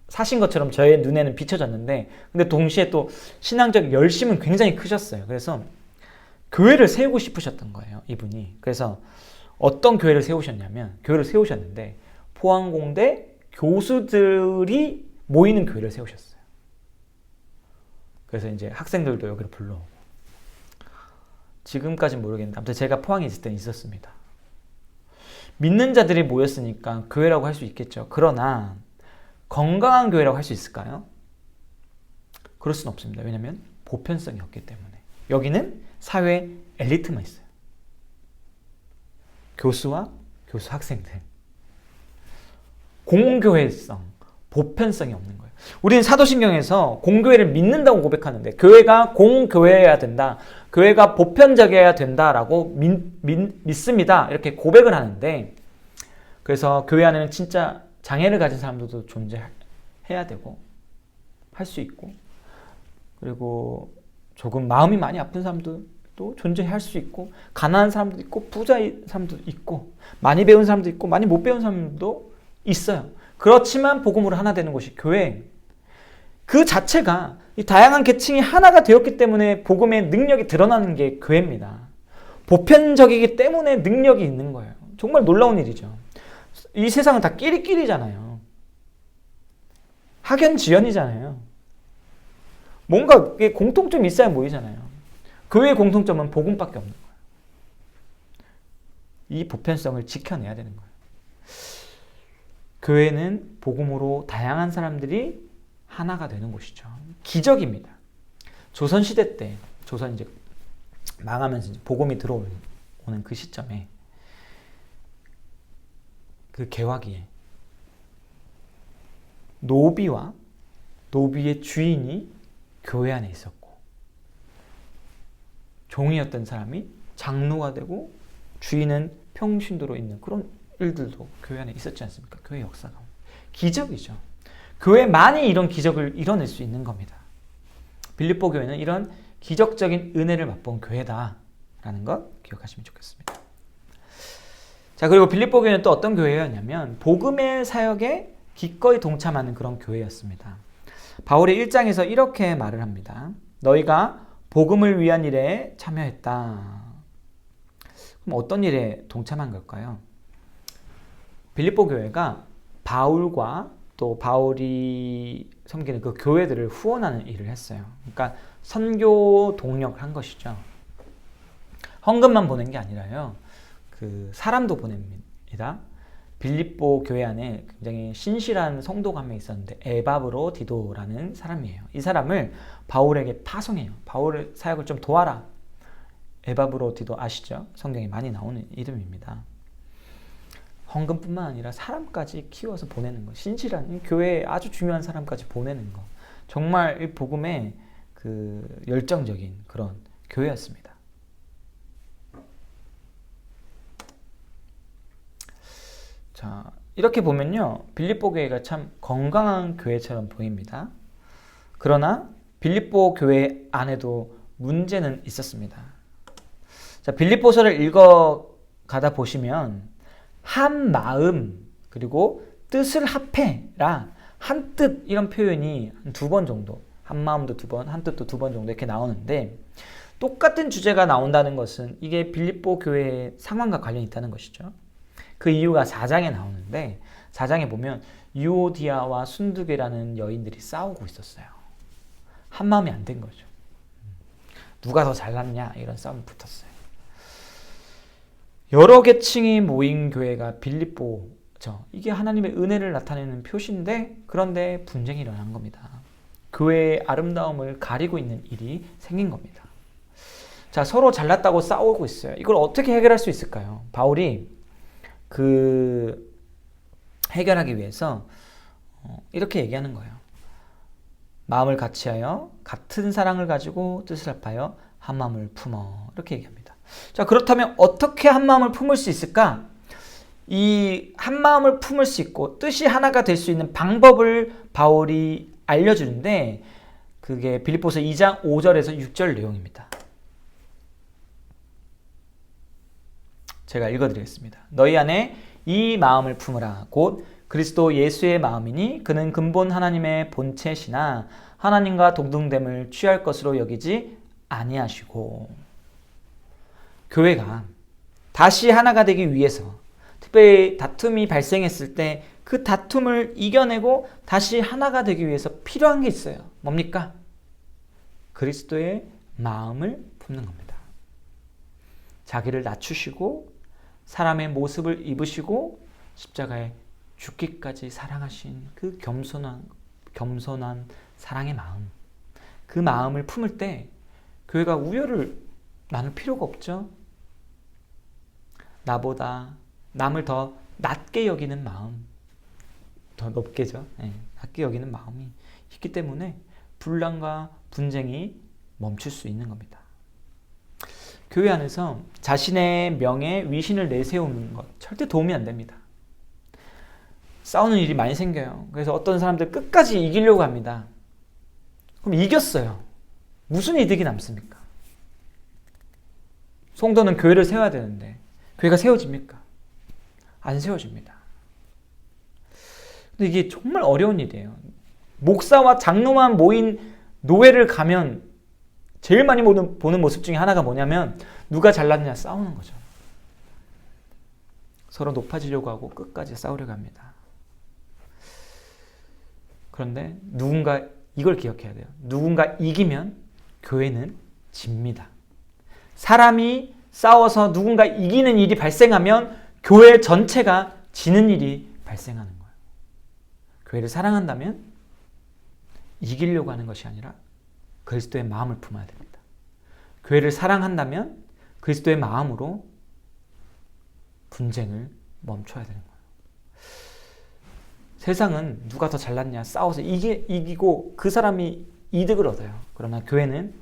사신 것처럼 저의 눈에는 비춰졌는데, 근데 동시에 또 신앙적 열심은 굉장히 크셨어요. 그래서 교회를 세우고 싶으셨던 거예요, 이분이. 그래서 어떤 교회를 세우셨는데 포항공대 교수들이 모이는 교회를 세우셨어요. 그래서 이제 학생들도 여기를 불러오고, 지금까지는 모르겠는데 아무튼 제가 포항에 있을 때는 있었습니다. 믿는 자들이 모였으니까 교회라고 할 수 있겠죠. 그러나 건강한 교회라고 할 수 있을까요? 그럴 수는 없습니다. 왜냐하면 보편성이 없기 때문에. 여기는 사회 엘리트만 있어요. 교수와 교수 학생들. 공교회성, 보편성이 없는 거예요. 우리는 사도신경에서 공교회를 믿는다고 고백하는데, 교회가 공교회여야 된다, 교회가 보편적이어야 된다라고 믿습니다, 이렇게 고백을 하는데, 그래서 교회 안에는 진짜 장애를 가진 사람들도 존재해야 되고 할 수 있고, 그리고 조금 마음이 많이 아픈 사람들도 존재할 수 있고, 가난한 사람도 있고 부자인 사람도 있고, 많이 배운 사람도 있고 많이 못 배운 사람도 있어요. 그렇지만 복음으로 하나 되는 곳이 교회. 그 자체가 이 다양한 계층이 하나가 되었기 때문에 복음의 능력이 드러나는 게 교회입니다. 보편적이기 때문에 능력이 있는 거예요. 정말 놀라운 일이죠. 이 세상은 다 끼리끼리잖아요. 학연지연이잖아요. 뭔가 공통점이 있어야 모이잖아요. 교회의 공통점은 복음밖에 없는 거예요. 이 보편성을 지켜내야 되는 거예요. 교회는 복음으로 다양한 사람들이 하나가 되는 곳이죠. 기적입니다. 조선시대 때, 조선 이제 망하면서 이제 복음이 들어오는 그 시점에, 그 개화기에 노비와 노비의 주인이 교회 안에 있었고, 종이었던 사람이 장로가 되고 주인은 평신도로 있는 그런 일들도 교회 안에 있었지 않습니까? 교회 역사가 기적이죠. 교회만이 이런 기적을 이뤄낼 수 있는 겁니다. 빌립보 교회는 이런 기적적인 은혜를 맛본 교회다라는 것 기억하시면 좋겠습니다. 자, 그리고 빌립보 교회는 또 어떤 교회였냐면 복음의 사역에 기꺼이 동참하는 그런 교회였습니다. 바울이 1장에서 이렇게 말을 합니다. 너희가 복음을 위한 일에 참여했다. 그럼 어떤 일에 동참한 걸까요? 빌립보 교회가 바울과 또 바울이 섬기는 그 교회들을 후원하는 일을 했어요. 그러니까 선교 동력을 한 것이죠. 헌금만 보낸 게 아니라요. 그 사람도 보냅니다. 빌립보 교회 안에 굉장히 신실한 성도가 한 명 있었는데 에바브로 디도라는 사람이에요. 이 사람을 바울에게 파송해요. 바울의 사역을 좀 도와라. 에바브로 디도 아시죠? 성경에 많이 나오는 이름입니다. 헌금뿐만 아니라 사람까지 키워서 보내는 거, 신실한 교회에 아주 중요한 사람까지 보내는 거, 정말 이 복음의 그 열정적인 그런 교회였습니다. 자, 이렇게 보면요, 빌립보 교회가 참 건강한 교회처럼 보입니다. 그러나 빌립보 교회 안에도 문제는 있었습니다. 자, 빌립보서를 읽어가다 보시면 한 마음 그리고 뜻을 합해라, 한 뜻, 이런 표현이 한 2번 정도, 한 마음도 2번, 한 뜻도 2번 정도 이렇게 나오는데, 똑같은 주제가 나온다는 것은 이게 빌립보 교회의 상황과 관련이 있다는 것이죠. 그 이유가 4장에 나오는데, 4장에 보면 유오디아와 순두계라는 여인들이 싸우고 있었어요. 한 마음이 안 된 거죠. 누가 더 잘났냐, 이런 싸움이 붙었어요. 여러 계층이 모인 교회가 빌립보죠. 이게 하나님의 은혜를 나타내는 표시인데, 그런데 분쟁이 일어난 겁니다. 교회의 아름다움을 가리고 있는 일이 생긴 겁니다. 자, 서로 잘났다고 싸우고 있어요. 이걸 어떻게 해결할 수 있을까요? 바울이 해결하기 위해서 이렇게 얘기하는 거예요. 마음을 같이하여 같은 사랑을 가지고 뜻을 합하여 한 마음을 품어, 이렇게 얘기합니다. 자, 그렇다면 어떻게 한 마음을 품을 수 있을까? 이 한 마음을 품을 수 있고 뜻이 하나가 될 수 있는 방법을 바울이 알려주는데, 그게 빌립보서 2장 5절에서 6절 내용입니다. 제가 읽어드리겠습니다. 너희 안에 이 마음을 품으라. 곧 그리스도 예수의 마음이니 그는 근본 하나님의 본체시나 하나님과 동등됨을 취할 것으로 여기지 아니하시고, 교회가 다시 하나가 되기 위해서, 특별히 다툼이 발생했을 때 그 다툼을 이겨내고 다시 하나가 되기 위해서 필요한 게 있어요. 뭡니까? 그리스도의 마음을 품는 겁니다. 자기를 낮추시고 사람의 모습을 입으시고 십자가에 죽기까지 사랑하신 그 겸손한 사랑의 마음, 그 마음을 품을 때 교회가 우열을 나눌 필요가 없죠. 나보다 남을 더 낮게 여기는 마음, 더 높게죠. 네, 낮게 여기는 마음이 있기 때문에 분란과 분쟁이 멈출 수 있는 겁니다. 교회 안에서 자신의 명예, 위신을 내세우는 것 절대 도움이 안 됩니다. 싸우는 일이 많이 생겨요. 그래서 어떤 사람들 끝까지 이기려고 합니다. 그럼 이겼어요. 무슨 이득이 남습니까? 성도는 교회를 세워야 되는데 교회가 세워집니까? 안 세워집니다. 근데 이게 정말 어려운 일이에요. 목사와 장로만 모인 노회를 가면 제일 많이 보는 모습 중에 하나가 뭐냐면 누가 잘났냐 싸우는 거죠. 서로 높아지려고 하고 끝까지 싸우려고 합니다. 그런데 누군가 이걸 기억해야 돼요. 누군가 이기면 교회는 집니다. 사람이 싸워서 누군가 이기는 일이 발생하면 교회 전체가 지는 일이 발생하는 거예요. 교회를 사랑한다면 이기려고 하는 것이 아니라 그리스도의 마음을 품어야 됩니다. 교회를 사랑한다면 그리스도의 마음으로 분쟁을 멈춰야 되는 거예요. 세상은 누가 더 잘났냐 싸워서 이기고 그 사람이 이득을 얻어요. 그러나 교회는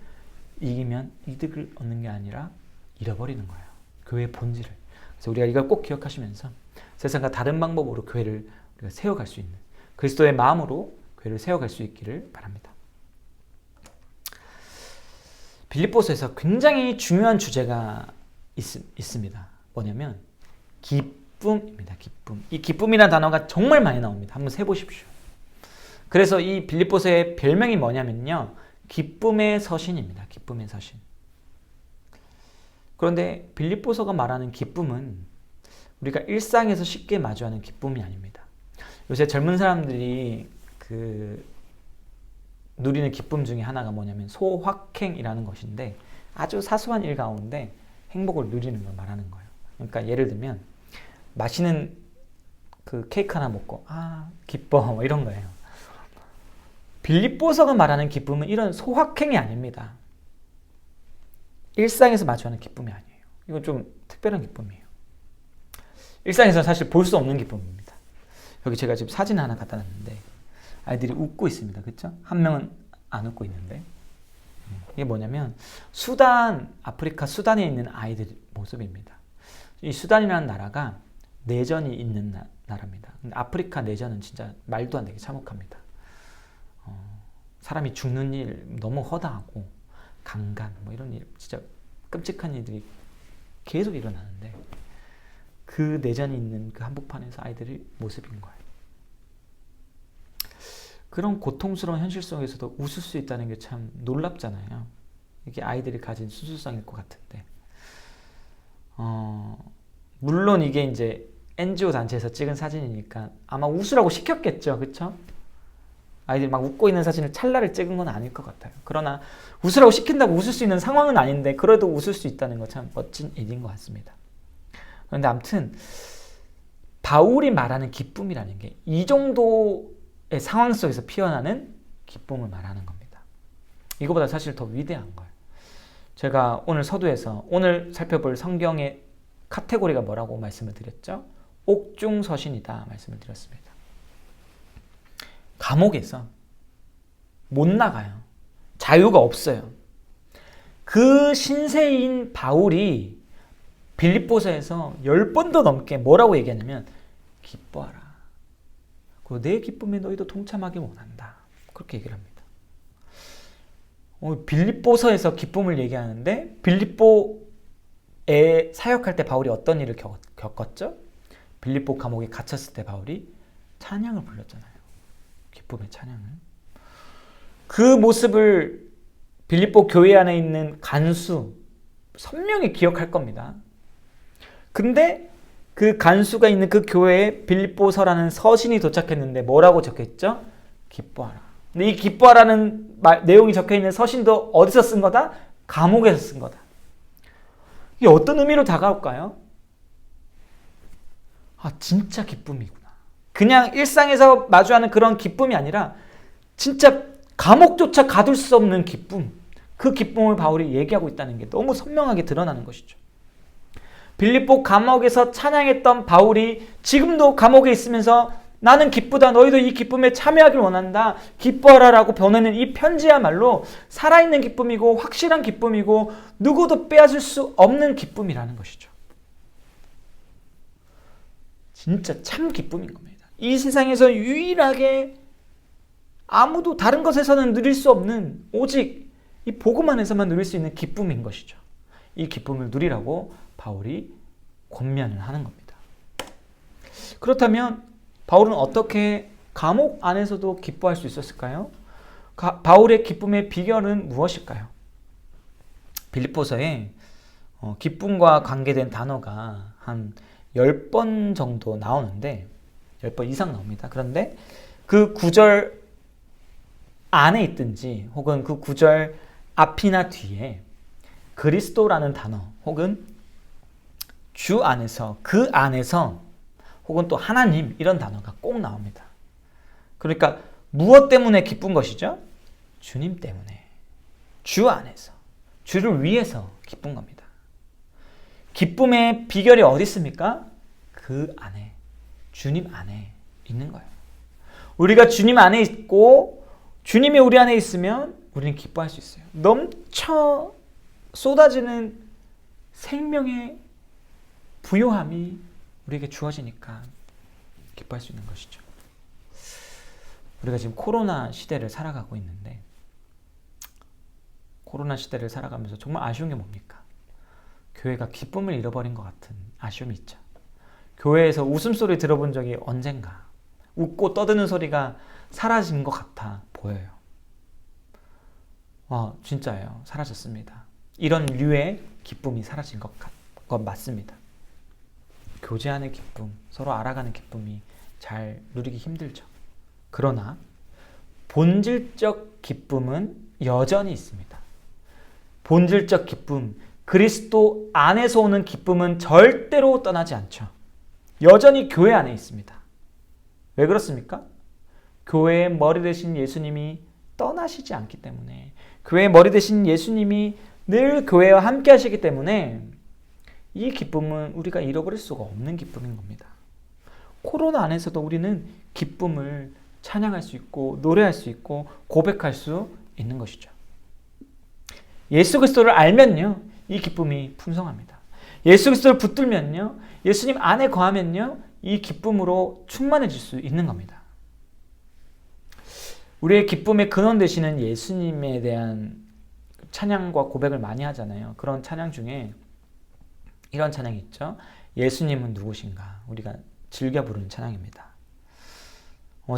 이기면 이득을 얻는 게 아니라 잃어버리는 거예요. 교회의 본질을. 그래서 우리가 이걸 꼭 기억하시면서 세상과 다른 방법으로 교회를 우리가 세워갈 수 있는 그리스도의 마음으로 교회를 세워갈 수 있기를 바랍니다. 빌립보서에서 굉장히 중요한 주제가 있습니다. 뭐냐면 기쁨입니다. 기쁨. 이 기쁨이라는 단어가 정말 많이 나옵니다. 한번 세보십시오. 그래서 이 빌립보서의 별명이 뭐냐면요. 기쁨의 서신입니다. 기쁨의 서신. 그런데 빌립보서가 말하는 기쁨은 우리가 일상에서 쉽게 마주하는 기쁨이 아닙니다. 요새 젊은 사람들이 누리는 기쁨 중에 하나가 뭐냐면 소확행이라는 것인데 아주 사소한 일 가운데 행복을 누리는 걸 말하는 거예요. 그러니까 예를 들면 맛있는 그 케이크 하나 먹고 기뻐 뭐 이런 거예요. 빌립보서가 말하는 기쁨은 이런 소확행이 아닙니다. 일상에서 마주하는 기쁨이 아니에요. 이건 좀 특별한 기쁨이에요. 일상에서 사실 볼 수 없는 기쁨입니다. 여기 제가 지금 사진 하나 갖다 놨는데 아이들이 웃고 있습니다. 그렇죠? 한 명은 안 웃고 있는데 이게 뭐냐면 아프리카 수단에 있는 아이들 모습입니다. 이 수단이라는 나라가 내전이 있는 나라입니다. 근데 아프리카 내전은 진짜 말도 안 되게 참혹합니다. 사람이 죽는 일 너무 허다하고 강간 뭐 이런 일 진짜 끔찍한 일들이 계속 일어나는데 그 내전이 있는 그 한복판에서 아이들의 모습인 거예요. 그런 고통스러운 현실 속에서도 웃을 수 있다는 게 참 놀랍잖아요. 이게 아이들이 가진 순수성일 것 같은데 물론 이게 이제 NGO 단체에서 찍은 사진이니까 아마 웃으라고 시켰겠죠. 그렇죠? 아이들이 막 웃고 있는 사진을 찰나를 찍은 건 아닐 것 같아요. 그러나 웃으라고 시킨다고 웃을 수 있는 상황은 아닌데 그래도 웃을 수 있다는 건 참 멋진 일인 것 같습니다. 그런데 아무튼 바울이 말하는 기쁨이라는 게 이 정도의 상황 속에서 피어나는 기쁨을 말하는 겁니다. 이거보다 사실 더 위대한 거예요. 제가 오늘 서두에서 오늘 살펴볼 성경의 카테고리가 뭐라고 말씀을 드렸죠? 옥중서신이다 말씀을 드렸습니다. 감옥에서 못 나가요. 자유가 없어요. 그 신세인 바울이 빌립보서에서 10번도 넘게 뭐라고 얘기하냐면 기뻐하라. 그리고 내 기쁨에 너희도 동참하기 원한다. 그렇게 얘기를 합니다. 빌립보서에서 기쁨을 얘기하는데 빌립보에 사역할 때 바울이 어떤 일을 겪었죠? 빌립보 감옥에 갇혔을 때 바울이 찬양을 불렀잖아요. 기쁨의 찬양을. 그 모습을 빌립보 교회 안에 있는 간수 선명히 기억할 겁니다. 근데 그 간수가 있는 그 교회에 빌립보서라는 서신이 도착했는데 뭐라고 적혀있죠? 기뻐하라. 근데 이 기뻐하라는 내용이 적혀있는 서신도 어디서 쓴 거다? 감옥에서 쓴 거다. 이게 어떤 의미로 다가올까요? 진짜 기쁨이구나. 그냥 일상에서 마주하는 그런 기쁨이 아니라 진짜 감옥조차 가둘 수 없는 기쁨. 그 기쁨을 바울이 얘기하고 있다는 게 너무 선명하게 드러나는 것이죠. 빌립보 감옥에서 찬양했던 바울이 지금도 감옥에 있으면서 나는 기쁘다. 너희도 이 기쁨에 참여하길 원한다. 기뻐하라라고 보내는 이 편지야말로 살아있는 기쁨이고 확실한 기쁨이고 누구도 빼앗을 수 없는 기쁨이라는 것이죠. 진짜 참 기쁨인 겁니다. 이 세상에서 유일하게 아무도 다른 것에서는 누릴 수 없는 오직 이 복음 안에서만 누릴 수 있는 기쁨인 것이죠. 이 기쁨을 누리라고 바울이 권면을 하는 겁니다. 그렇다면 바울은 어떻게 감옥 안에서도 기뻐할 수 있었을까요? 바울의 기쁨의 비결은 무엇일까요? 빌립보서에 기쁨과 관계된 단어가 한 10번 정도 나오는데 10번 이상 나옵니다. 그런데 그 구절 안에 있든지 혹은 그 구절 앞이나 뒤에 그리스도라는 단어 혹은 주 안에서, 그 안에서 혹은 또 하나님 이런 단어가 꼭 나옵니다. 그러니까 무엇 때문에 기쁜 것이죠? 주님 때문에, 주 안에서, 주를 위해서 기쁜 겁니다. 기쁨의 비결이 어디 있습니까? 그 안에, 주님 안에 있는 거예요. 우리가 주님 안에 있고 주님이 우리 안에 있으면 우리는 기뻐할 수 있어요. 넘쳐 쏟아지는 생명의 부요함이 우리에게 주어지니까 기뻐할 수 있는 것이죠. 우리가 지금 코로나 시대를 살아가고 있는데 코로나 시대를 살아가면서 정말 아쉬운 게 뭡니까? 교회가 기쁨을 잃어버린 것 같은 아쉬움이 있죠. 교회에서 웃음소리 들어본 적이 언젠가, 웃고 떠드는 소리가 사라진 것 같아 보여요. 진짜예요. 사라졌습니다. 이런 류의 기쁨이 사라진 것 맞습니다. 교제 안의 기쁨, 서로 알아가는 기쁨이 잘 누리기 힘들죠. 그러나 본질적 기쁨은 여전히 있습니다. 본질적 기쁨, 그리스도 안에서 오는 기쁨은 절대로 떠나지 않죠. 여전히 교회 안에 있습니다. 왜 그렇습니까? 교회의 머리 되신 예수님이 떠나시지 않기 때문에, 교회의 머리 되신 예수님이 늘 교회와 함께 하시기 때문에 이 기쁨은 우리가 잃어버릴 수가 없는 기쁨인 겁니다. 코로나 안에서도 우리는 기쁨을 찬양할 수 있고 노래할 수 있고 고백할 수 있는 것이죠. 예수 그리스도를 알면요, 이 기쁨이 풍성합니다. 예수 그리스도를 붙들면요, 예수님 안에 거하면요, 이 기쁨으로 충만해질 수 있는 겁니다. 우리의 기쁨의 근원 되시는 예수님에 대한 찬양과 고백을 많이 하잖아요. 그런 찬양 중에 이런 찬양이 있죠. 예수님은 누구신가? 우리가 즐겨 부르는 찬양입니다.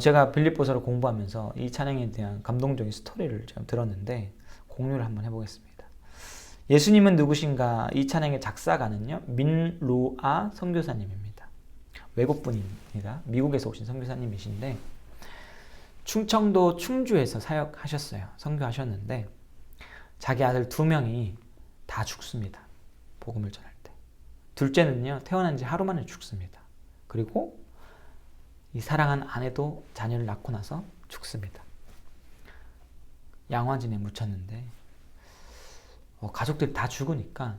제가 빌립보서를 공부하면서 이 찬양에 대한 감동적인 스토리를 좀 들었는데 공유를 한번 해보겠습니다. 예수님은 누구신가? 이 찬양의 작사가는요, 민로아 선교사님입니다. 외국분입니다. 미국에서 오신 선교사님이신데 충청도 충주에서 사역하셨어요. 선교하셨는데 자기 아들 2명이 다 죽습니다. 복음을 전할 때. 둘째는요, 태어난 지 하루 만에 죽습니다. 그리고 이 사랑한 아내도 자녀를 낳고 나서 죽습니다. 양화진에 묻혔는데 가족들이 다 죽으니까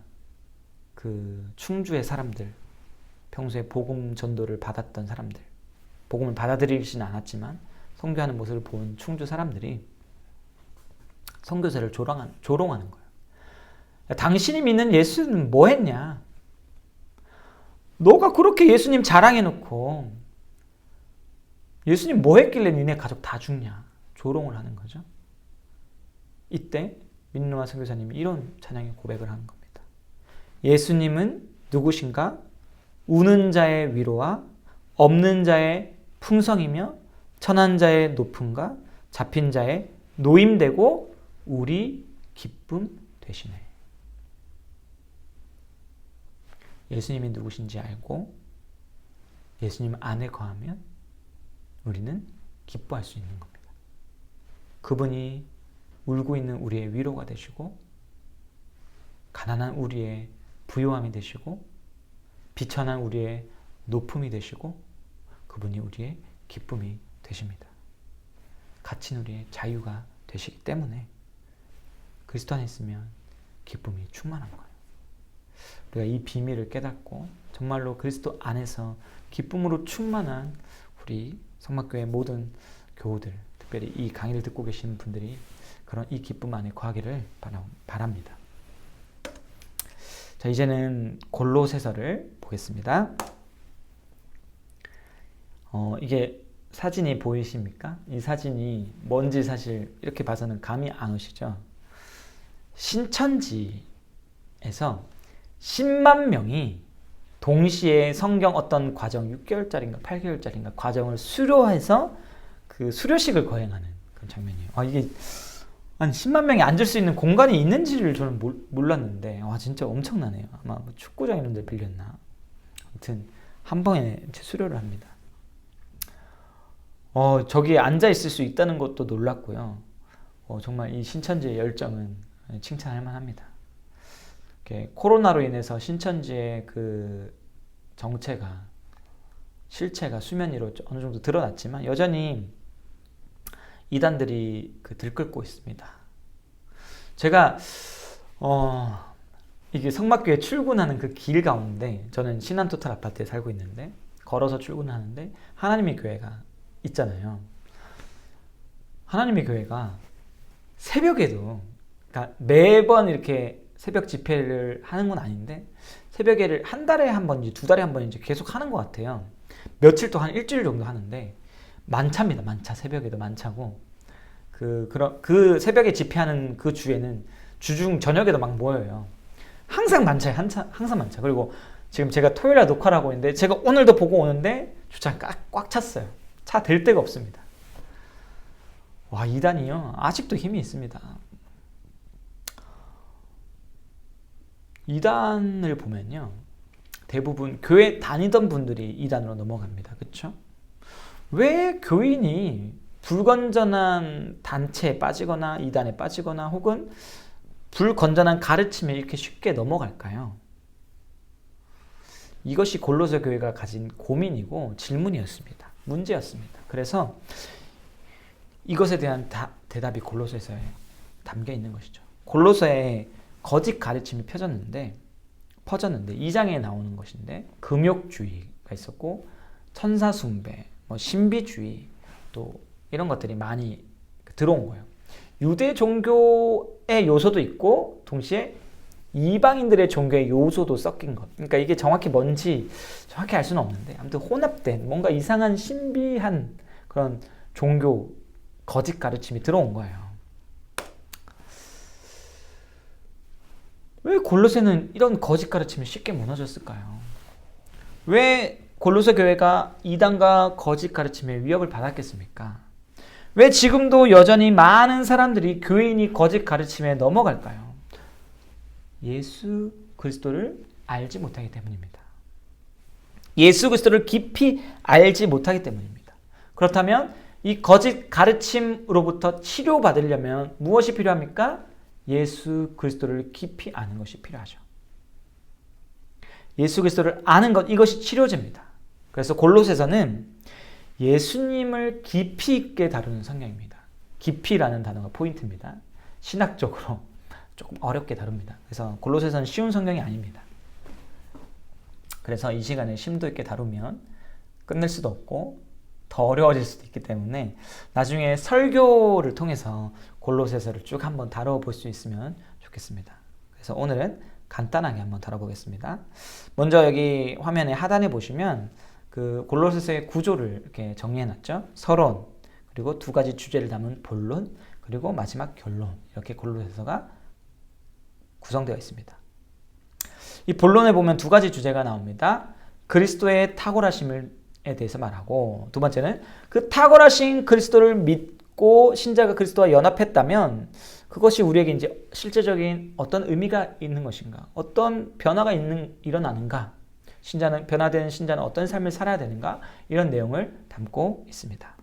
그 충주의 사람들, 평소에 복음 전도를 받았던 사람들, 복음을 받아들이지는 않았지만 선교하는 모습을 본 충주 사람들이 선교사를 조롱하는 거예요. 당신이 믿는 예수는 뭐 했냐? 너가 그렇게 예수님 자랑해놓고 예수님 뭐 했길래 니네 가족 다 죽냐? 조롱을 하는 거죠. 이때 민노아 선교사님이 이런 찬양의 고백을 하는 겁니다. 예수님은 누구신가? 우는 자의 위로와 없는 자의 풍성이며 천한 자의 높음과 잡힌 자의 노임되고 우리 기쁨 되시네. 예수님이 누구신지 알고 예수님 안에 거하면 우리는 기뻐할 수 있는 겁니다. 그분이 울고 있는 우리의 위로가 되시고 가난한 우리의 부요함이 되시고 비천한 우리의 높음이 되시고 그분이 우리의 기쁨이 되십니다. 갇힌 우리의 자유가 되시기 때문에 그리스도 안에 있으면 기쁨이 충만한 거예요. 우리가 이 비밀을 깨닫고 정말로 그리스도 안에서 기쁨으로 충만한 우리 성막교회 모든 교우들, 특별히 이 강의를 듣고 계시는 분들이 그런 이 기쁨 안에 거하기를 바랍니다. 자, 이제는 골로새서를 보겠습니다. 이게 사진이 보이십니까? 이 사진이 뭔지 사실 이렇게 봐서는 감이 안 오시죠? 신천지에서 10만 명이 동시에 성경 어떤 과정 6개월짜리인가 8개월짜리인가 과정을 수료해서 그 수료식을 거행하는 그런 장면이에요. 이게 한 10만 명이 앉을 수 있는 공간이 있는지를 저는 몰랐는데 진짜 엄청나네요. 아마 뭐 축구장 이런 데 빌렸나? 아무튼 한 번에 이제 수료를 합니다. 저기에 앉아 있을 수 있다는 것도 놀랐고요. 정말 이 신천지의 열정은 칭찬할 만합니다. 코로나로 인해서 신천지의 그 정체가, 실체가 수면 위로 어느 정도 드러났지만 여전히 이단들이 들끓고 있습니다. 제가 이게 성막교회 출근하는 그 길 가운데, 저는 신한토탈 아파트에 살고 있는데 걸어서 출근하는데 하나님의 교회가 있잖아요. 하나님의 교회가 새벽에도, 그러니까 매번 이렇게 새벽 집회를 하는 건 아닌데 새벽에를 한 달에 한 번인지 두 달에 한 번인지 계속 하는 것 같아요. 며칠 또 한 일주일 정도 하는데 만차입니다. 만차. 새벽에도 만차고 그 새벽에 집회하는 그 주에는 주중 저녁에도 막 모여요. 항상 만차예요. 항상 만차. 그리고 지금 제가 토요일에 녹화를 하고 있는데 제가 오늘도 보고 오는데 주차 꽉 찼어요. 차 댈 데가 없습니다. 와, 이단이요 아직도 힘이 있습니다. 이단을 보면요 대부분 교회 다니던 분들이 이단으로 넘어갑니다. 그렇죠? 왜 교인이 불건전한 단체에 빠지거나 이단에 빠지거나 혹은 불건전한 가르침에 이렇게 쉽게 넘어갈까요? 이것이 골로새 교회가 가진 고민이고 질문이었습니다. 문제였습니다. 그래서 이것에 대한 대답이 골로새서에 담겨 있는 것이죠. 골로새에 거짓 가르침이 퍼졌는데 2장에 나오는 것인데 금욕주의가 있었고 천사숭배, 신비주의 또 이런 것들이 많이 들어온 거예요. 유대 종교의 요소도 있고 동시에 이방인들의 종교의 요소도 섞인 것. 그러니까 이게 정확히 뭔지 정확히 알 수는 없는데 아무튼 혼합된 뭔가 이상한 신비한 그런 종교 거짓 가르침이 들어온 거예요. 왜 골로새는 이런 거짓 가르침이 쉽게 무너졌을까요? 왜 골로새 교회가 이단과 거짓 가르침의 위협을 받았겠습니까? 왜 지금도 여전히 많은 사람들이 교인이 거짓 가르침에 넘어갈까요? 예수 그리스도를 알지 못하기 때문입니다. 예수 그리스도를 깊이 알지 못하기 때문입니다. 그렇다면 이 거짓 가르침으로부터 치료받으려면 무엇이 필요합니까? 예수 그리스도를 깊이 아는 것이 필요하죠. 예수 그리스도를 아는 것, 이것이 치료제입니다. 그래서 골로새서는 예수님을 깊이 있게 다루는 성경입니다. 깊이라는 단어가 포인트입니다. 신학적으로 조금 어렵게 다룹니다. 그래서 골로새서는 쉬운 성경이 아닙니다. 그래서 이 시간에 심도 있게 다루면 끝낼 수도 없고 더 어려워질 수도 있기 때문에 나중에 설교를 통해서 골로새서를 쭉 한번 다뤄볼 수 있으면 좋겠습니다. 그래서 오늘은 간단하게 한번 다뤄보겠습니다. 먼저 여기 화면에 하단에 보시면 그 골로새서의 구조를 이렇게 정리해놨죠. 서론, 그리고 두 가지 주제를 담은 본론, 그리고 마지막 결론, 이렇게 골로새서가 구성되어 있습니다. 이 본론에 보면 두 가지 주제가 나옵니다. 그리스도의 탁월하심에 대해서 말하고, 두 번째는 그 탁월하신 그리스도를 믿고 신자가 그리스도와 연합했다면 그것이 우리에게 이제 실제적인 어떤 의미가 있는 것인가, 어떤 변화가 일어나는가, 변화된 신자는 어떤 삶을 살아야 되는가, 이런 내용을 담고 있습니다.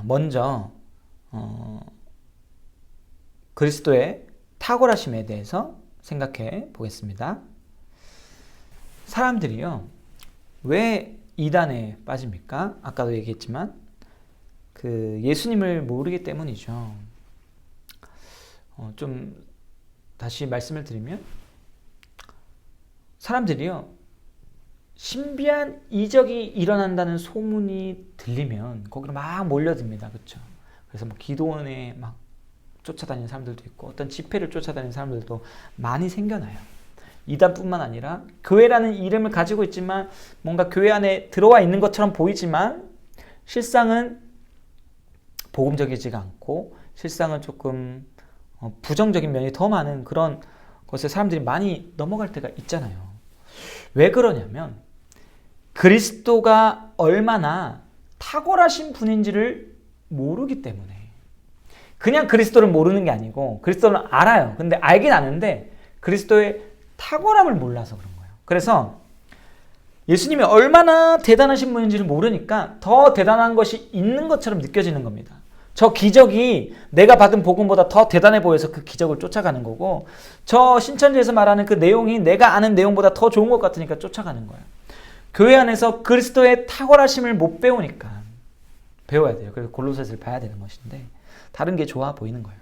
먼저 그리스도의 탁월하심에 대해서 생각해 보겠습니다. 사람들이요, 왜 이단에 빠집니까? 아까도 얘기했지만 그 예수님을 모르기 때문이죠. 좀 다시 말씀을 드리면 사람들이요, 신비한 이적이 일어난다는 소문이 들리면 거기로 막 몰려듭니다. 그렇죠? 그래서 기도원에 막 쫓아다니는 사람들도 있고 어떤 집회를 쫓아다니는 사람들도 많이 생겨나요. 이단뿐만 아니라 교회라는 이름을 가지고 있지만 뭔가 교회 안에 들어와 있는 것처럼 보이지만 실상은 복음적이지가 않고 실상은 조금 부정적인 면이 더 많은 그런 것에 사람들이 많이 넘어갈 때가 있잖아요. 왜 그러냐면 그리스도가 얼마나 탁월하신 분인지를 모르기 때문에. 그냥 그리스도를 모르는 게 아니고 그리스도를 알아요. 근데 알긴 아는데 그리스도의 탁월함을 몰라서 그런 거예요. 그래서 예수님이 얼마나 대단하신 분인지를 모르니까 더 대단한 것이 있는 것처럼 느껴지는 겁니다. 저 기적이 내가 받은 복음보다 더 대단해 보여서 그 기적을 쫓아가는 거고, 저 신천지에서 말하는 그 내용이 내가 아는 내용보다 더 좋은 것 같으니까 쫓아가는 거예요. 교회 안에서 그리스도의 탁월하심을 못 배우니까 배워야 돼요. 그래서 골로새서를 봐야 되는 것인데 다른 게 좋아 보이는 거예요.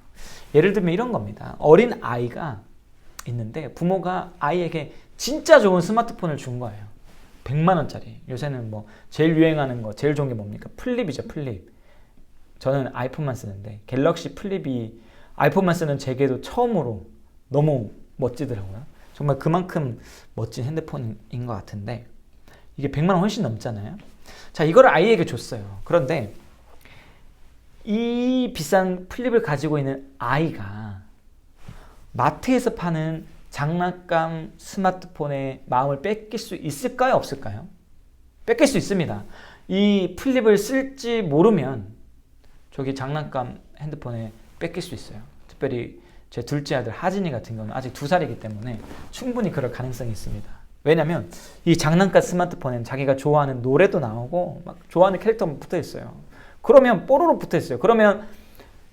예를 들면 이런 겁니다. 어린 아이가 있는데 부모가 아이에게 진짜 좋은 스마트폰을 준 거예요. 100만 원짜리. 요새는 뭐 제일 유행하는 거, 제일 좋은 게 뭡니까? 플립이죠, 플립. 저는 아이폰만 쓰는데 갤럭시 플립이 아이폰만 쓰는 제게도 처음으로 너무 멋지더라고요. 정말 그만큼 멋진 핸드폰인 것 같은데 이게 100만 원 훨씬 넘잖아요. 자, 이거를 아이에게 줬어요. 그런데 이 비싼 플립을 가지고 있는 아이가 마트에서 파는 장난감 스마트폰에 마음을 뺏길 수 있을까요? 없을까요? 뺏길 수 있습니다. 이 플립을 쓸지 모르면 저기 장난감 핸드폰에 뺏길 수 있어요. 특별히 제 둘째 아들 하진이 같은 경우는 아직 2살이기 때문에 충분히 그럴 가능성이 있습니다. 왜냐면 이 장난감 스마트폰엔 자기가 좋아하는 노래도 나오고 막 좋아하는 캐릭터만 붙어 있어요. 그러면 뽀로로 붙어 있어요. 그러면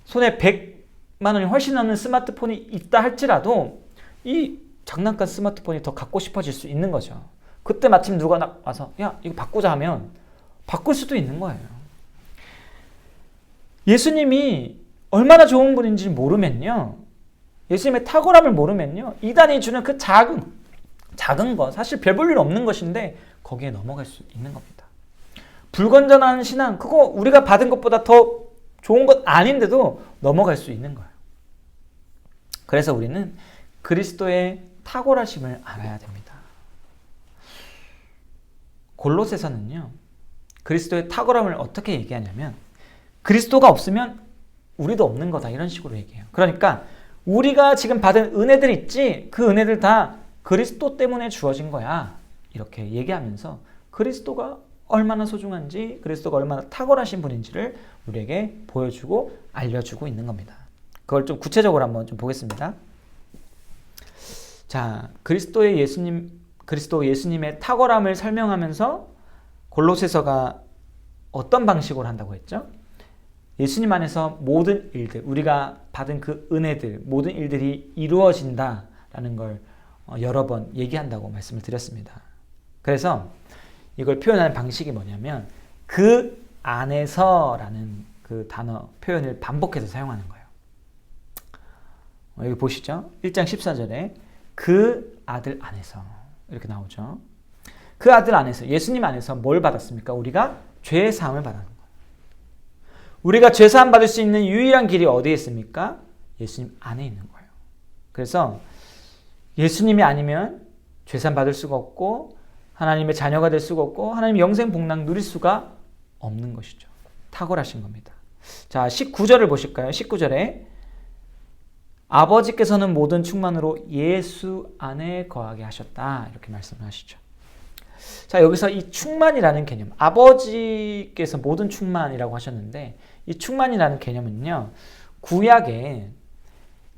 손에 100만 원이 훨씬 넘는 스마트폰이 있다 할지라도 이 장난감 스마트폰이 더 갖고 싶어질 수 있는 거죠. 그때 마침 누가 와서 야, 이거 바꾸자 하면 바꿀 수도 있는 거예요. 예수님이 얼마나 좋은 분인지 모르면요, 예수님의 탁월함을 모르면요, 이단이 주는 그 작은 것, 사실 별 볼 일 없는 것인데 거기에 넘어갈 수 있는 겁니다. 불건전한 신앙, 그거 우리가 받은 것보다 더 좋은 것 아닌데도 넘어갈 수 있는 거예요. 그래서 우리는 그리스도의 탁월하심을 알아야 됩니다. 골로새서는요, 그리스도의 탁월함을 어떻게 얘기하냐면 그리스도가 없으면 우리도 없는 거다, 이런 식으로 얘기해요. 그러니까 우리가 지금 받은 은혜들 있지, 그 은혜들 다 그리스도 때문에 주어진 거야, 이렇게 얘기하면서 그리스도가 얼마나 소중한지, 그리스도가 얼마나 탁월하신 분인지를 우리에게 보여주고 알려주고 있는 겁니다. 그걸 좀 구체적으로 한번 좀 보겠습니다. 자, 그리스도 예수님의 탁월함을 설명하면서 골로새서가 어떤 방식으로 한다고 했죠? 예수님 안에서 모든 일들, 우리가 받은 그 은혜들, 모든 일들이 이루어진다라는 걸 여러 번 얘기한다고 말씀을 드렸습니다. 그래서 이걸 표현하는 방식이 뭐냐면 그 안에서라는 그 단어 표현을 반복해서 사용하는 거예요. 여기 보시죠. 1장 14절에 그 아들 안에서 이렇게 나오죠. 그 아들 안에서, 예수님 안에서 뭘 받았습니까? 우리가 죄 사함을 받았는 거예요. 우리가 죄 사함 받을 수 있는 유일한 길이 어디에 있습니까? 예수님 안에 있는 거예요. 그래서 예수님이 아니면 죄 사함 받을 수가 없고 하나님의 자녀가 될 수가 없고 하나님의 영생 복락 누릴 수가 없는 것이죠. 탁월하신 겁니다. 자, 19절을 보실까요? 19절에 아버지께서는 모든 충만으로 예수 안에 거하게 하셨다, 이렇게 말씀하시죠. 자, 여기서 이 충만이라는 개념, 아버지께서 모든 충만이라고 하셨는데 이 충만이라는 개념은요, 구약에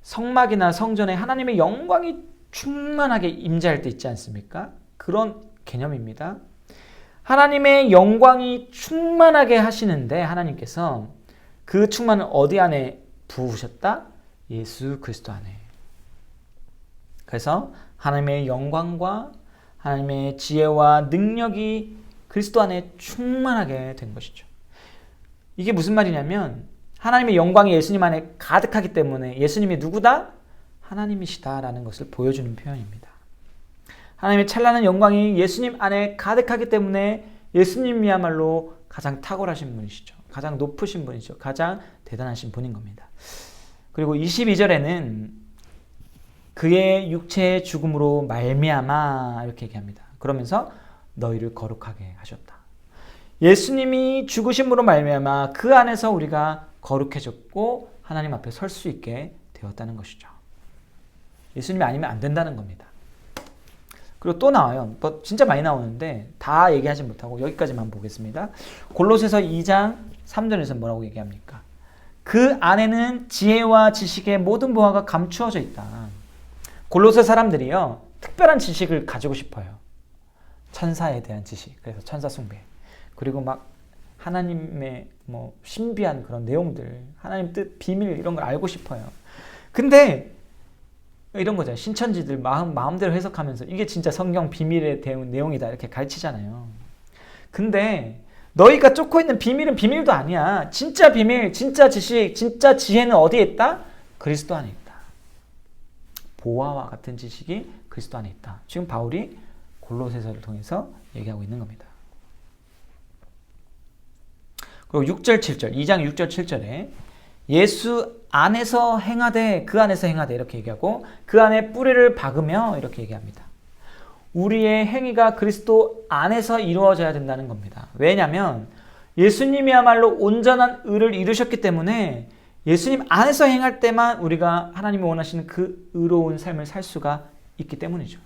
성막이나 성전에 하나님의 영광이 충만하게 임재할 때 있지 않습니까? 그런 개념입니다. 하나님의 영광이 충만하게 하시는데 하나님께서 그 충만을 어디 안에 부으셨다? 예수 그리스도 안에. 그래서 하나님의 영광과 하나님의 지혜와 능력이 그리스도 안에 충만하게 된 것이죠. 이게 무슨 말이냐면 하나님의 영광이 예수님 안에 가득하기 때문에 예수님이 누구다? 하나님이시다라는 것을 보여주는 표현입니다. 하나님의 찬란한 영광이 예수님 안에 가득하기 때문에 예수님이야말로 가장 탁월하신 분이시죠. 가장 높으신 분이죠. 가장 대단하신 분인 겁니다. 그리고 22절에는 그의 육체의 죽음으로 말미암아 이렇게 얘기합니다. 그러면서 너희를 거룩하게 하셨다. 예수님이 죽으심으로 말미암아 그 안에서 우리가 거룩해졌고 하나님 앞에 설 수 있게 되었다는 것이죠. 예수님이 아니면 안 된다는 겁니다. 그리고 또 나와요. 진짜 많이 나오는데 다 얘기하지 못하고 여기까지만 보겠습니다. 골로새서 2장 3절에서 뭐라고 얘기합니까? 그 안에는 지혜와 지식의 모든 보화가 감추어져 있다. 골로새 사람들이요, 특별한 지식을 가지고 싶어요. 천사에 대한 지식. 그래서 천사 숭배. 그리고 막 하나님의 뭐 신비한 그런 내용들, 하나님 뜻, 비밀 이런 걸 알고 싶어요. 근데 이런 거잖아요. 신천지들 마음대로 해석하면서 이게 진짜 성경 비밀에 대한 내용이다 이렇게 가르치잖아요. 근데 너희가 쫓고 있는 비밀은 비밀도 아니야. 진짜 비밀, 진짜 지식, 진짜 지혜는 어디에 있다? 그리스도 안에 있다. 보화와 같은 지식이 그리스도 안에 있다. 지금 바울이 골로새서를 통해서 얘기하고 있는 겁니다. 그리고 6절, 7절, 2장 6절, 7절에 예수 안에서 행하되 그 안에서 행하되 이렇게 얘기하고 그 안에 뿌리를 박으며 이렇게 얘기합니다. 우리의 행위가 그리스도 안에서 이루어져야 된다는 겁니다. 왜냐하면 예수님이야말로 온전한 의를 이루셨기 때문에 예수님 안에서 행할 때만 우리가 하나님이 원하시는 그 의로운 삶을 살 수가 있기 때문이죠.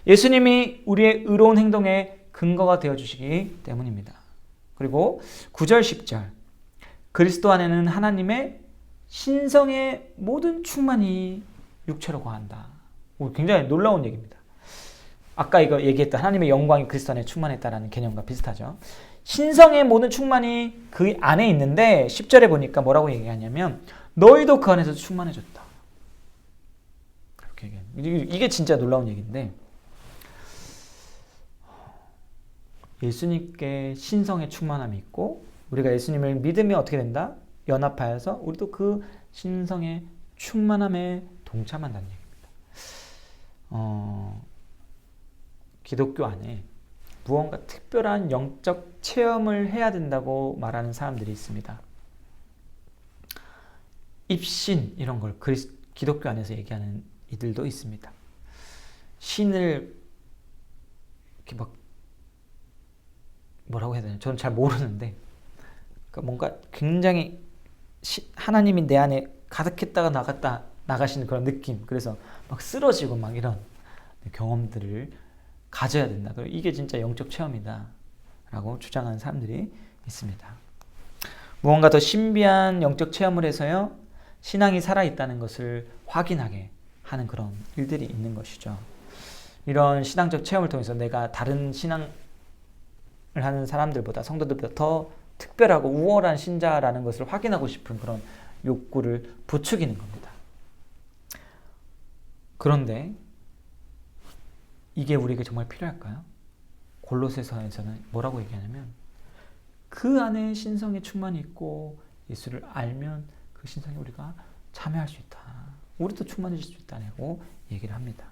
예수님이 우리의 의로운 행동의 근거가 되어주시기 때문입니다. 그리고 9절 10절 그리스도 안에는 하나님의 신성의 모든 충만이 육체로 거한다. 굉장히 놀라운 얘기입니다. 아까 이거 얘기했던 하나님의 영광이 그리스도 안에 충만했다라는 개념과 비슷하죠. 신성의 모든 충만이 그 안에 있는데 10절에 보니까 뭐라고 얘기하냐면 너희도 그 안에서 충만해졌다. 그렇게 얘기합니다. 이게 진짜 놀라운 얘기인데 예수님께 신성의 충만함이 있고 우리가 예수님을 믿으면 어떻게 된다? 연합하여서 우리도 그 신성의 충만함에 동참한다는 얘기입니다. 기독교 안에 무언가 특별한 영적 체험을 해야 된다고 말하는 사람들이 있습니다. 입신 이런 걸 기독교 안에서 얘기하는 이들도 있습니다. 신을 이렇게 막 뭐라고 해야 되나? 저는 잘 모르는데 그러니까 뭔가 굉장히 하나님이 내 안에 가득했다가 나가시는 그런 느낌. 그래서 막 쓰러지고 막 이런 경험들을 가져야 된다. 이게 진짜 영적 체험이다 라고 주장하는 사람들이 있습니다. 무언가 더 신비한 영적 체험을 해서요 신앙이 살아있다는 것을 확인하게 하는 그런 일들이 있는 것이죠. 이런 신앙적 체험을 통해서 내가 다른 신앙을 하는 사람들보다 성도들보다 더 특별하고 우월한 신자라는 것을 확인하고 싶은 그런 욕구를 부추기는 겁니다. 그런데 이게 우리에게 정말 필요할까요? 골로새서에서는 뭐라고 얘기하냐면 그 안에 신성의 충만이 있고 예수를 알면 그 신성에 우리가 참여할 수 있다. 우리도 충만해질 수 있다고 얘기를 합니다.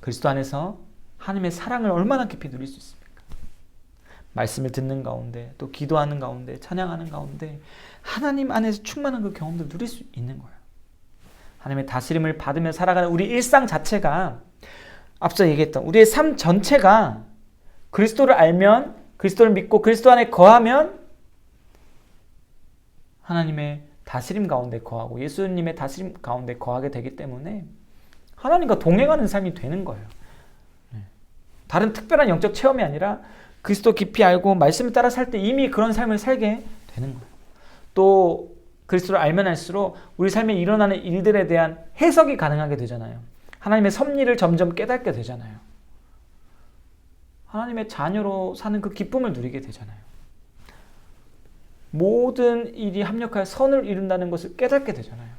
그리스도 안에서 하나님의 사랑을 얼마나 깊이 누릴 수 있습니까? 말씀을 듣는 가운데 또 기도하는 가운데 찬양하는 가운데 하나님 안에서 충만한 그 경험들을 누릴 수 있는 거예요. 하나님의 다스림을 받으며 살아가는 우리 일상 자체가 앞서 얘기했던 우리의 삶 전체가 그리스도를 알면 그리스도를 믿고 그리스도 안에 거하면 하나님의 다스림 가운데 거하고 예수님의 다스림 가운데 거하게 되기 때문에 하나님과 동행하는 삶이 되는 거예요. 다른 특별한 영적 체험이 아니라 그리스도 깊이 알고 말씀을 따라 살 때 이미 그런 삶을 살게 되는 거예요. 또 그리스도를 알면 알수록 우리 삶에 일어나는 일들에 대한 해석이 가능하게 되잖아요. 하나님의 섭리를 점점 깨닫게 되잖아요. 하나님의 자녀로 사는 그 기쁨을 누리게 되잖아요. 모든 일이 합력하여 선을 이룬다는 것을 깨닫게 되잖아요.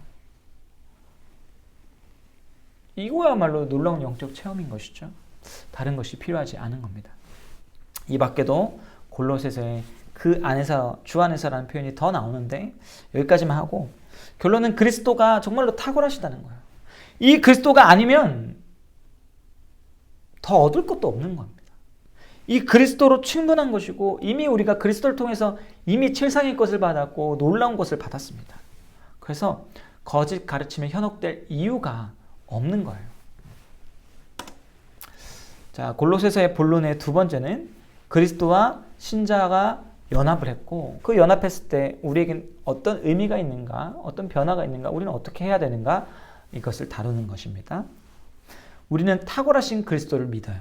이거야말로 놀라운 영적 체험인 것이죠. 다른 것이 필요하지 않은 겁니다. 이 밖에도 골로새서에 그 안에서 주 안에서라는 표현이 더 나오는데 여기까지만 하고 결론은 그리스도가 정말로 탁월하시다는 거예요. 이 그리스도가 아니면 더 얻을 것도 없는 겁니다. 이 그리스도로 충분한 것이고 이미 우리가 그리스도를 통해서 이미 최상의 것을 받았고 놀라운 것을 받았습니다. 그래서 거짓 가르침에 현혹될 이유가 없는 거예요. 자, 골로새서의 본론의 두 번째는 그리스도와 신자가 연합을 했고 그 연합했을 때 우리에겐 어떤 의미가 있는가, 어떤 변화가 있는가, 우리는 어떻게 해야 되는가 이것을 다루는 것입니다. 우리는 탁월하신 그리스도를 믿어요.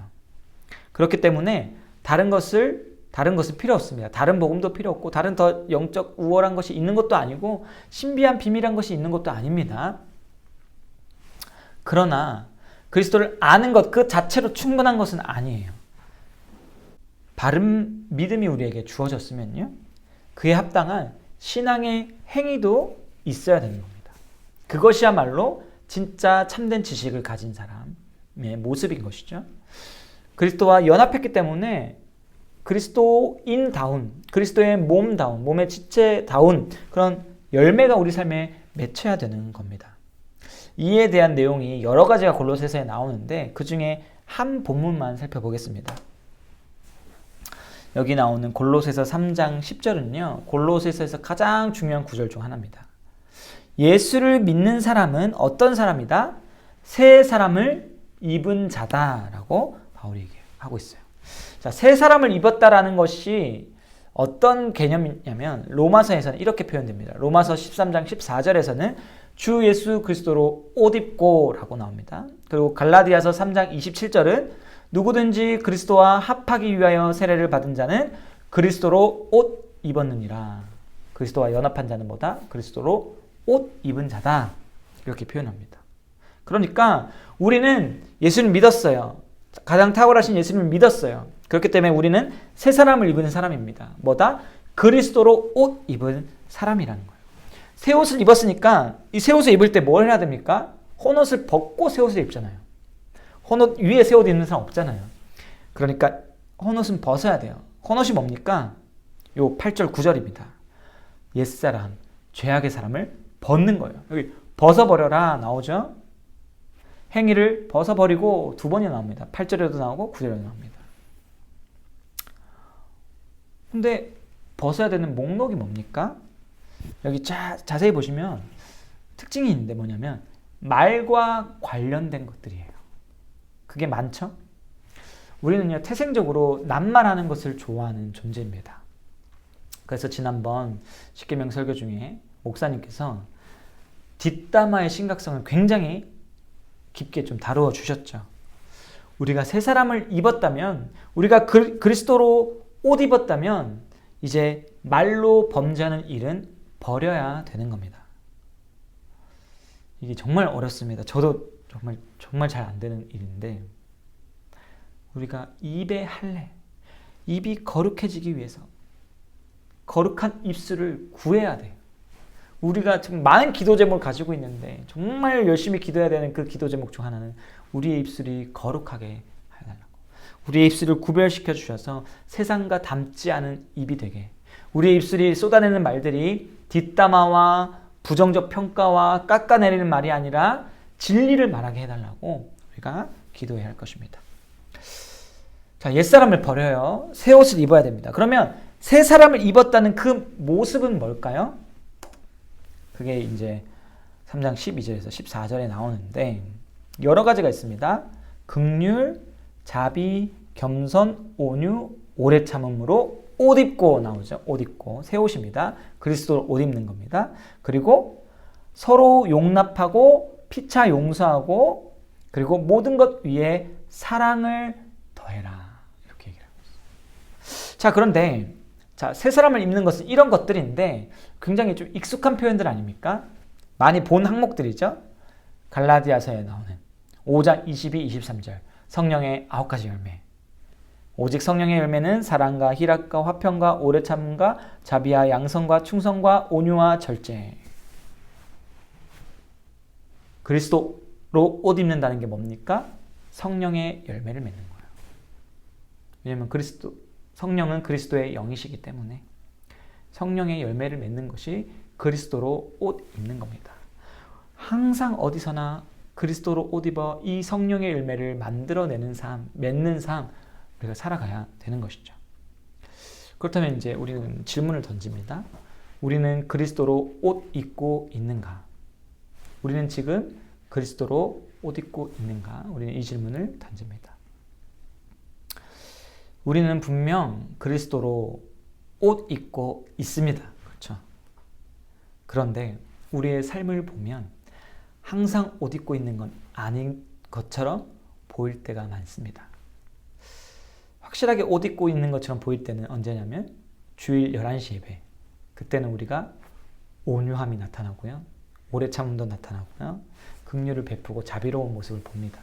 그렇기 때문에 다른 것은 필요 없습니다. 다른 복음도 필요 없고 다른 더 영적 우월한 것이 있는 것도 아니고 신비한 비밀한 것이 있는 것도 아닙니다. 그러나 그리스도를 아는 것 그 자체로 충분한 것은 아니에요. 바른 믿음이 우리에게 주어졌으면요, 그에 합당한 신앙의 행위도 있어야 되는 겁니다. 그것이야말로 진짜 참된 지식을 가진 사람의 모습인 것이죠. 그리스도와 연합했기 때문에 그리스도인다운, 그리스도의 몸다운, 몸의 지체다운 그런 열매가 우리 삶에 맺혀야 되는 겁니다. 이에 대한 내용이 여러 가지가 골로새서에 나오는데 그 중에 한 본문만 살펴보겠습니다. 여기 나오는 골로새서 3장 10절은요, 골로새서에서 가장 중요한 구절 중 하나입니다. 예수를 믿는 사람은 어떤 사람이다? 새 사람을 입은 자다라고 바울이 얘기하고 있어요. 자, 새 사람을 입었다라는 것이 어떤 개념이냐면 로마서에서는 이렇게 표현됩니다. 로마서 13장 14절에서는 주 예수 그리스도로 옷 입고 라고 나옵니다. 그리고 갈라디아서 3장 27절은 누구든지 그리스도와 합하기 위하여 세례를 받은 자는 그리스도로 옷 입었느니라. 그리스도와 연합한 자는 뭐다? 그리스도로 옷 입은 자다. 이렇게 표현합니다. 그러니까 우리는 예수를 믿었어요. 가장 탁월하신 예수님을 믿었어요. 그렇기 때문에 우리는 새 사람을 입은 사람입니다. 뭐다? 그리스도로 옷 입은 사람이라는 거예요. 새 옷을 입었으니까 이 새 옷을 입을 때 뭘 해야 됩니까? 헌옷을 벗고 새 옷을 입잖아요. 헌옷 위에 새 옷 입는 사람 없잖아요. 그러니까 헌옷은 벗어야 돼요. 헌옷이 뭡니까? 요 8절 9절입니다. 옛사람, 죄악의 사람을 벗는 거예요. 여기 벗어버려라 나오죠? 행위를 벗어버리고 두 번이 나옵니다. 8절에도 나오고 9절에도 나옵니다. 근데 벗어야 되는 목록이 뭡니까? 여기 자세히 보시면 특징이 있는데 뭐냐면 말과 관련된 것들이에요. 그게 많죠? 우리는요, 태생적으로 낱말하는 것을 좋아하는 존재입니다. 그래서 지난번 십계명 설교 중에 목사님께서 뒷담화의 심각성을 굉장히 깊게 좀 다루어 주셨죠. 우리가 새 사람을 입었다면, 우리가 그리스도로 옷 입었다면 이제 말로 범죄하는 일은 버려야 되는 겁니다. 이게 정말 어렵습니다. 저도 정말 잘 안 되는 일인데, 우리가 입의 할례, 입이 거룩해지기 위해서 거룩한 입술을 구해야 돼요. 우리가 지금 많은 기도 제목을 가지고 있는데 정말 열심히 기도해야 되는 그 기도 제목 중 하나는 우리의 입술이 거룩하게 해달라고, 우리의 입술을 구별시켜 주셔서 세상과 닮지 않은 입이 되게, 우리의 입술이 쏟아내는 말들이 뒷담화와 부정적 평가와 깎아내리는 말이 아니라 진리를 말하게 해달라고 우리가 기도해야 할 것입니다. 자, 옛사람을 버려요. 새 옷을 입어야 됩니다. 그러면 새 사람을 입었다는 그 모습은 뭘까요? 그게 이제 3장 12절에서 14절에 나오는데 여러 가지가 있습니다. 긍휼, 자비, 겸손, 온유, 오래 참음으로 옷 입고 나오죠. 옷 입고, 새 옷입니다. 그리스도를 옷 입는 겁니다. 그리고 서로 용납하고 피차 용서하고, 그리고 모든 것 위에 사랑을 더해라. 이렇게 얘기를 하고 있어요. 자, 그런데 새 사람을 입는 것은 이런 것들인데 굉장히 좀 익숙한 표현들 아닙니까? 많이 본 항목들이죠. 갈라디아서에 나오는 5장 22, 23절 성령의 9가지 열매. 오직 성령의 열매는 사랑과 희락과 화평과 오래 참음과 자비와 양선과 충성과 온유와 절제. 그리스도로 옷 입는다는 게 뭡니까? 성령의 열매를 맺는 거예요. 왜냐하면 성령은 그리스도의 영이시기 때문에 성령의 열매를 맺는 것이 그리스도로 옷 입는 겁니다. 항상 어디서나 그리스도로 옷 입어 이 성령의 열매를 만들어내는 삶, 맺는 삶, 우리가 살아가야 되는 것이죠. 그렇다면 이제 우리는 질문을 던집니다. 우리는 그리스도로 옷 입고 있는가? 우리는 지금 그리스도로 옷 입고 있는가? 우리는 이 질문을 던집니다. 우리는 분명 그리스도로 옷 입고 있습니다. 그렇죠? 그런데 우리의 삶을 보면 항상 옷 입고 있는 건 아닌 것처럼 보일 때가 많습니다. 확실하게 옷 입고 있는 것처럼 보일 때는 언제냐면 주일 11시 예배. 그때는 우리가 온유함이 나타나고요. 오래 참음도 나타나고요. 긍휼을 베푸고 자비로운 모습을 봅니다.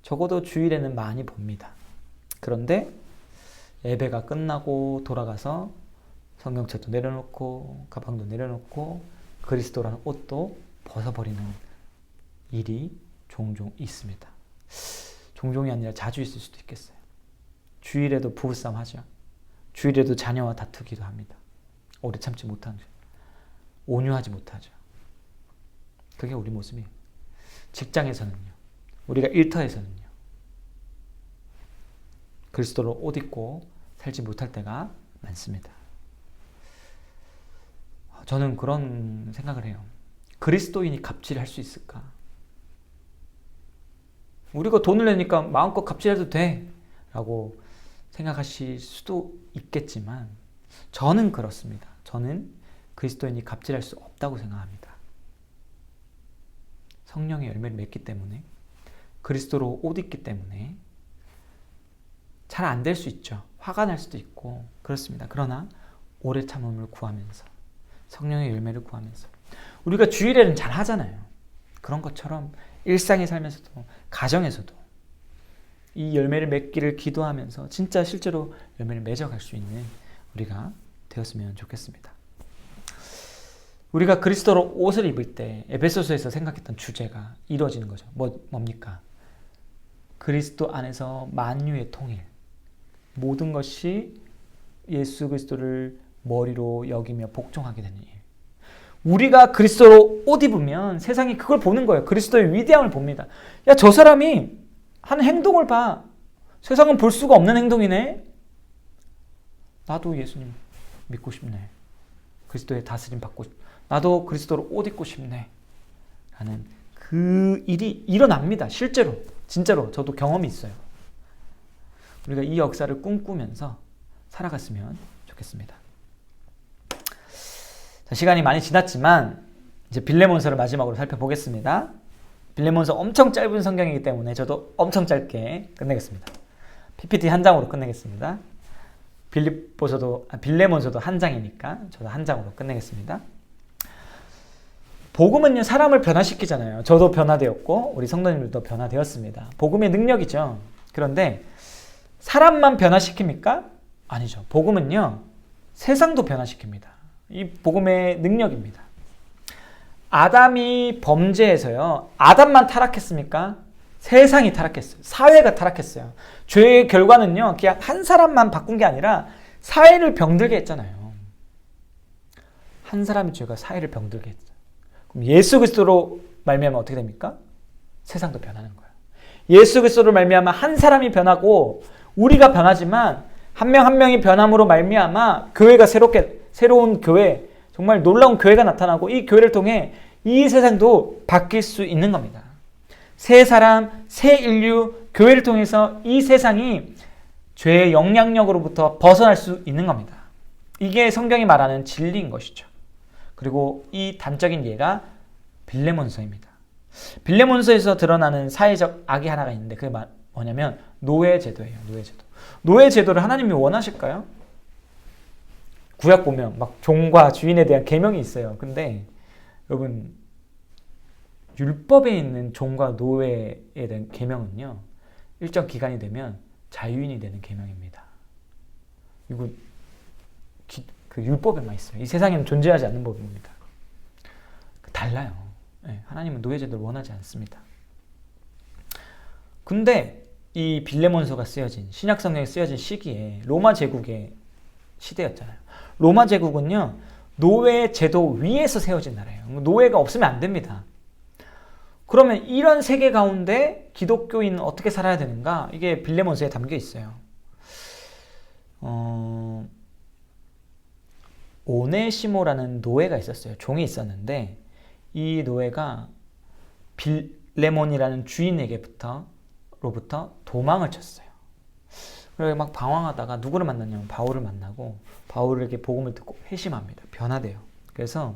적어도 주일에는 많이 봅니다. 그런데 예배가 끝나고 돌아가서 성경책도 내려놓고 가방도 내려놓고 그리스도라는 옷도 벗어버리는 일이 종종 있습니다. 종종이 아니라 자주 있을 수도 있겠어요. 주일에도 부부싸움 하죠. 주일에도 자녀와 다투기도 합니다. 오래 참지 못하죠. 온유하지 못하죠. 그게 우리 모습이에요. 직장에서는요. 우리가 일터에서는요. 그리스도로 옷 입고 살지 못할 때가 많습니다. 저는 그런 생각을 해요. 그리스도인이 갑질할 수 있을까? 우리가 돈을 내니까 마음껏 갑질해도 돼 라고 생각하실 수도 있겠지만 저는 그렇습니다. 저는 그리스도인이 갑질할 수 없다고 생각합니다. 성령의 열매를 맺기 때문에 그리스도로 옷 입기 때문에 잘 안 될 수 있죠. 화가 날 수도 있고 그렇습니다. 그러나 오래 참음을 구하면서 성령의 열매를 구하면서 우리가 주일에는 잘 하잖아요. 그런 것처럼 일상에 살면서도 가정에서도 이 열매를 맺기를 기도하면서 진짜 실제로 열매를 맺어갈 수 있는 우리가 되었으면 좋겠습니다. 우리가 그리스도로 옷을 입을 때 에베소서에서 생각했던 주제가 이루어지는 거죠. 뭡니까? 그리스도 안에서 만유의 통일, 모든 것이 예수 그리스도를 머리로 여기며 복종하게 되는 일. 우리가 그리스도로 옷 입으면 세상이 그걸 보는 거예요. 그리스도의 위대함을 봅니다. 야, 저 사람이 하는 행동을 봐. 세상은 볼 수가 없는 행동이네. 나도 예수님 믿고 싶네. 그리스도의 다스림 받고 싶네. 나도 그리스도로 옷 입고 싶네. 라는 그 일이 일어납니다. 실제로. 진짜로. 저도 경험이 있어요. 우리가 이 역사를 꿈꾸면서 살아갔으면 좋겠습니다. 자, 시간이 많이 지났지만 이제 빌레몬서를 마지막으로 살펴보겠습니다. 빌레몬서 엄청 짧은 성경이기 때문에 저도 엄청 짧게 끝내겠습니다. PPT 한 장으로 끝내겠습니다. 빌레몬서도 한 장이니까 저도 한 장으로 끝내겠습니다. 복음은요, 사람을 변화시키잖아요. 저도 변화되었고 우리 성도님들도 변화되었습니다. 복음의 능력이죠. 그런데 사람만 변화시킵니까? 아니죠. 복음은요, 세상도 변화시킵니다. 이 복음의 능력입니다. 아담이 범죄해서요, 아담만 타락했습니까? 세상이 타락했어요. 사회가 타락했어요. 죄의 결과는요, 그냥 한 사람만 바꾼 게 아니라 사회를 병들게 했잖아요. 한 사람의 죄가 사회를 병들게 했어요. 그럼 예수 그리스도로 말미암아 어떻게 됩니까? 세상도 변하는 거예요. 예수 그리스도로 말미암아 한 사람이 변하고 우리가 변하지만 한 명 한 명이 변함으로 말미암아 교회가 새로운 교회, 정말 놀라운 교회가 나타나고 이 교회를 통해 이 세상도 바뀔 수 있는 겁니다. 새 사람, 새 인류, 교회를 통해서 이 세상이 죄의 영향력으로부터 벗어날 수 있는 겁니다. 이게 성경이 말하는 진리인 것이죠. 그리고 이 단적인 예가 빌레몬서입니다. 빌레몬서에서 드러나는 사회적 악이 하나가 있는데 그게 뭐냐면 노예제도예요. 노예제도. 노예제도를 하나님이 원하실까요? 구약 보면 막 종과 주인에 대한 계명이 있어요. 근데 여러분, 율법에 있는 종과 노예에 대한 계명은요, 일정 기간이 되면 자유인이 되는 계명입니다. 이거 그 율법에만 있어요. 이 세상에는 존재하지 않는 법입니다. 달라요. 네, 하나님은 노예제도를 원하지 않습니다. 근데 이 빌레몬서가 쓰여진, 신약성경에 쓰여진 시기에 로마 제국의 시대였잖아요. 로마 제국은요, 노예 제도 위에서 세워진 나라예요. 노예가 없으면 안 됩니다. 그러면 이런 세계 가운데 기독교인은 어떻게 살아야 되는가? 이게 빌레몬서에 담겨 있어요. 오네시모라는 노예가 있었어요. 종이 있었는데 이 노예가 빌레몬이라는 주인에게로부터 도망을 쳤어요. 그래서 막 방황하다가 누구를 만났냐면 바울을 만나고 바울에게 복음을 듣고 회심합니다. 변화돼요. 그래서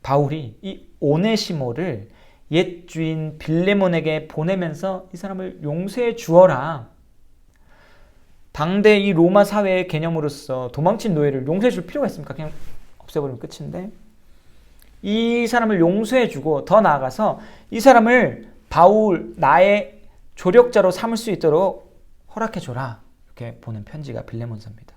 바울이 이 오네시모를 옛 주인 빌레몬에게 보내면서 이 사람을 용서해 주어라. 당대 이 로마 사회의 개념으로서 도망친 노예를 용서해 줄 필요가 있습니까? 그냥 없애버리면 끝인데 이 사람을 용서해 주고 더 나아가서 이 사람을 바울 나의 조력자로 삼을 수 있도록 허락해줘라. 이렇게 보낸 편지가 빌레몬서입니다.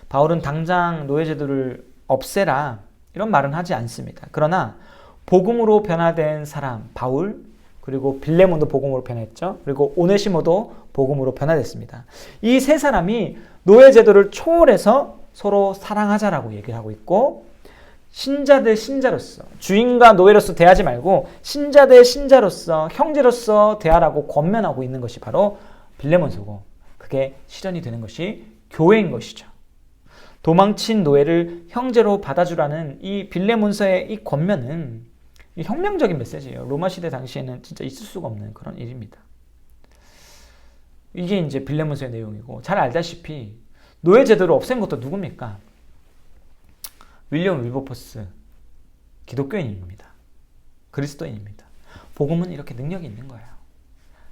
바울은 당장 노예제도를 없애라 이런 말은 하지 않습니다. 그러나 복음으로 변화된 사람 바울, 그리고 빌레몬도 복음으로 변했죠. 그리고 오네시모도 복음으로 변화됐습니다. 이 세 사람이 노예제도를 초월해서 서로 사랑하자라고 얘기를 하고 있고, 신자 대 신자로서, 주인과 노예로서 대하지 말고 신자 대 신자로서, 형제로서 대하라고 권면하고 있는 것이 바로 빌레몬서고, 그게 실현이 되는 것이 교회인 것이죠. 도망친 노예를 형제로 받아주라는 이 빌레몬서의 이 권면은 혁명적인 메시지예요. 로마 시대 당시에는 진짜 있을 수가 없는 그런 일입니다. 이게 이제 빌레몬서의 내용이고, 잘 알다시피 노예 제도를 없앤 것도 누굽니까? 윌리엄 윌버포스, 기독교인입니다. 그리스도인입니다. 복음은 이렇게 능력이 있는 거예요.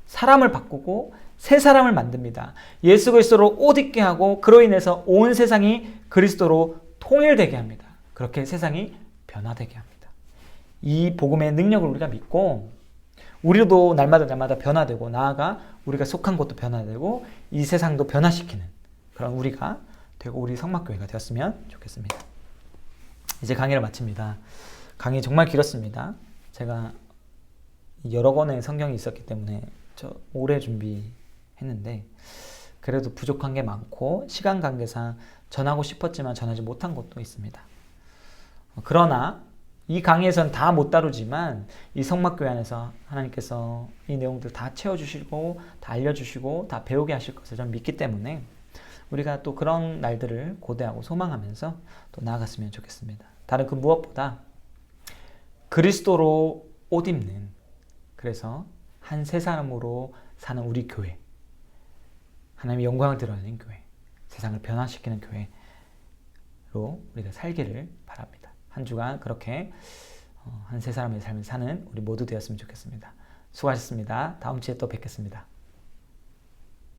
사람을 바꾸고 새 사람을 만듭니다. 예수 그리스도로 옷 입게 하고, 그로 인해서 온 세상이 그리스도로 통일되게 합니다. 그렇게 세상이 변화되게 합니다. 이 복음의 능력을 우리가 믿고, 우리도 날마다 변화되고, 나아가 우리가 속한 곳도 변화되고, 이 세상도 변화시키는 그런 우리가 되고, 우리 성막교회가 되었으면 좋겠습니다. 이제 강의를 마칩니다. 강의 정말 길었습니다. 제가 여러 권의 성경이 있었기 때문에 오래 준비했는데, 그래도 부족한 게 많고 시간 관계상 전하고 싶었지만 전하지 못한 것도 있습니다. 그러나 이 강의에서는 다 못 다루지만 이 성막교회 안에서 하나님께서 이 내용들 다 채워주시고 다 알려주시고 다 배우게 하실 것을 저는 믿기 때문에 우리가 또 그런 날들을 고대하고 소망하면서 또 나아갔으면 좋겠습니다. 다른 그 무엇보다 그리스도로 옷 입는, 그래서 한 세 사람으로 사는 우리 교회, 하나님의 영광을 드러내는 교회, 세상을 변화시키는 교회로 우리가 살기를 바랍니다. 한 주간 그렇게 한 세 사람의 삶을 사는 우리 모두 되었으면 좋겠습니다. 수고하셨습니다. 다음 주에 또 뵙겠습니다.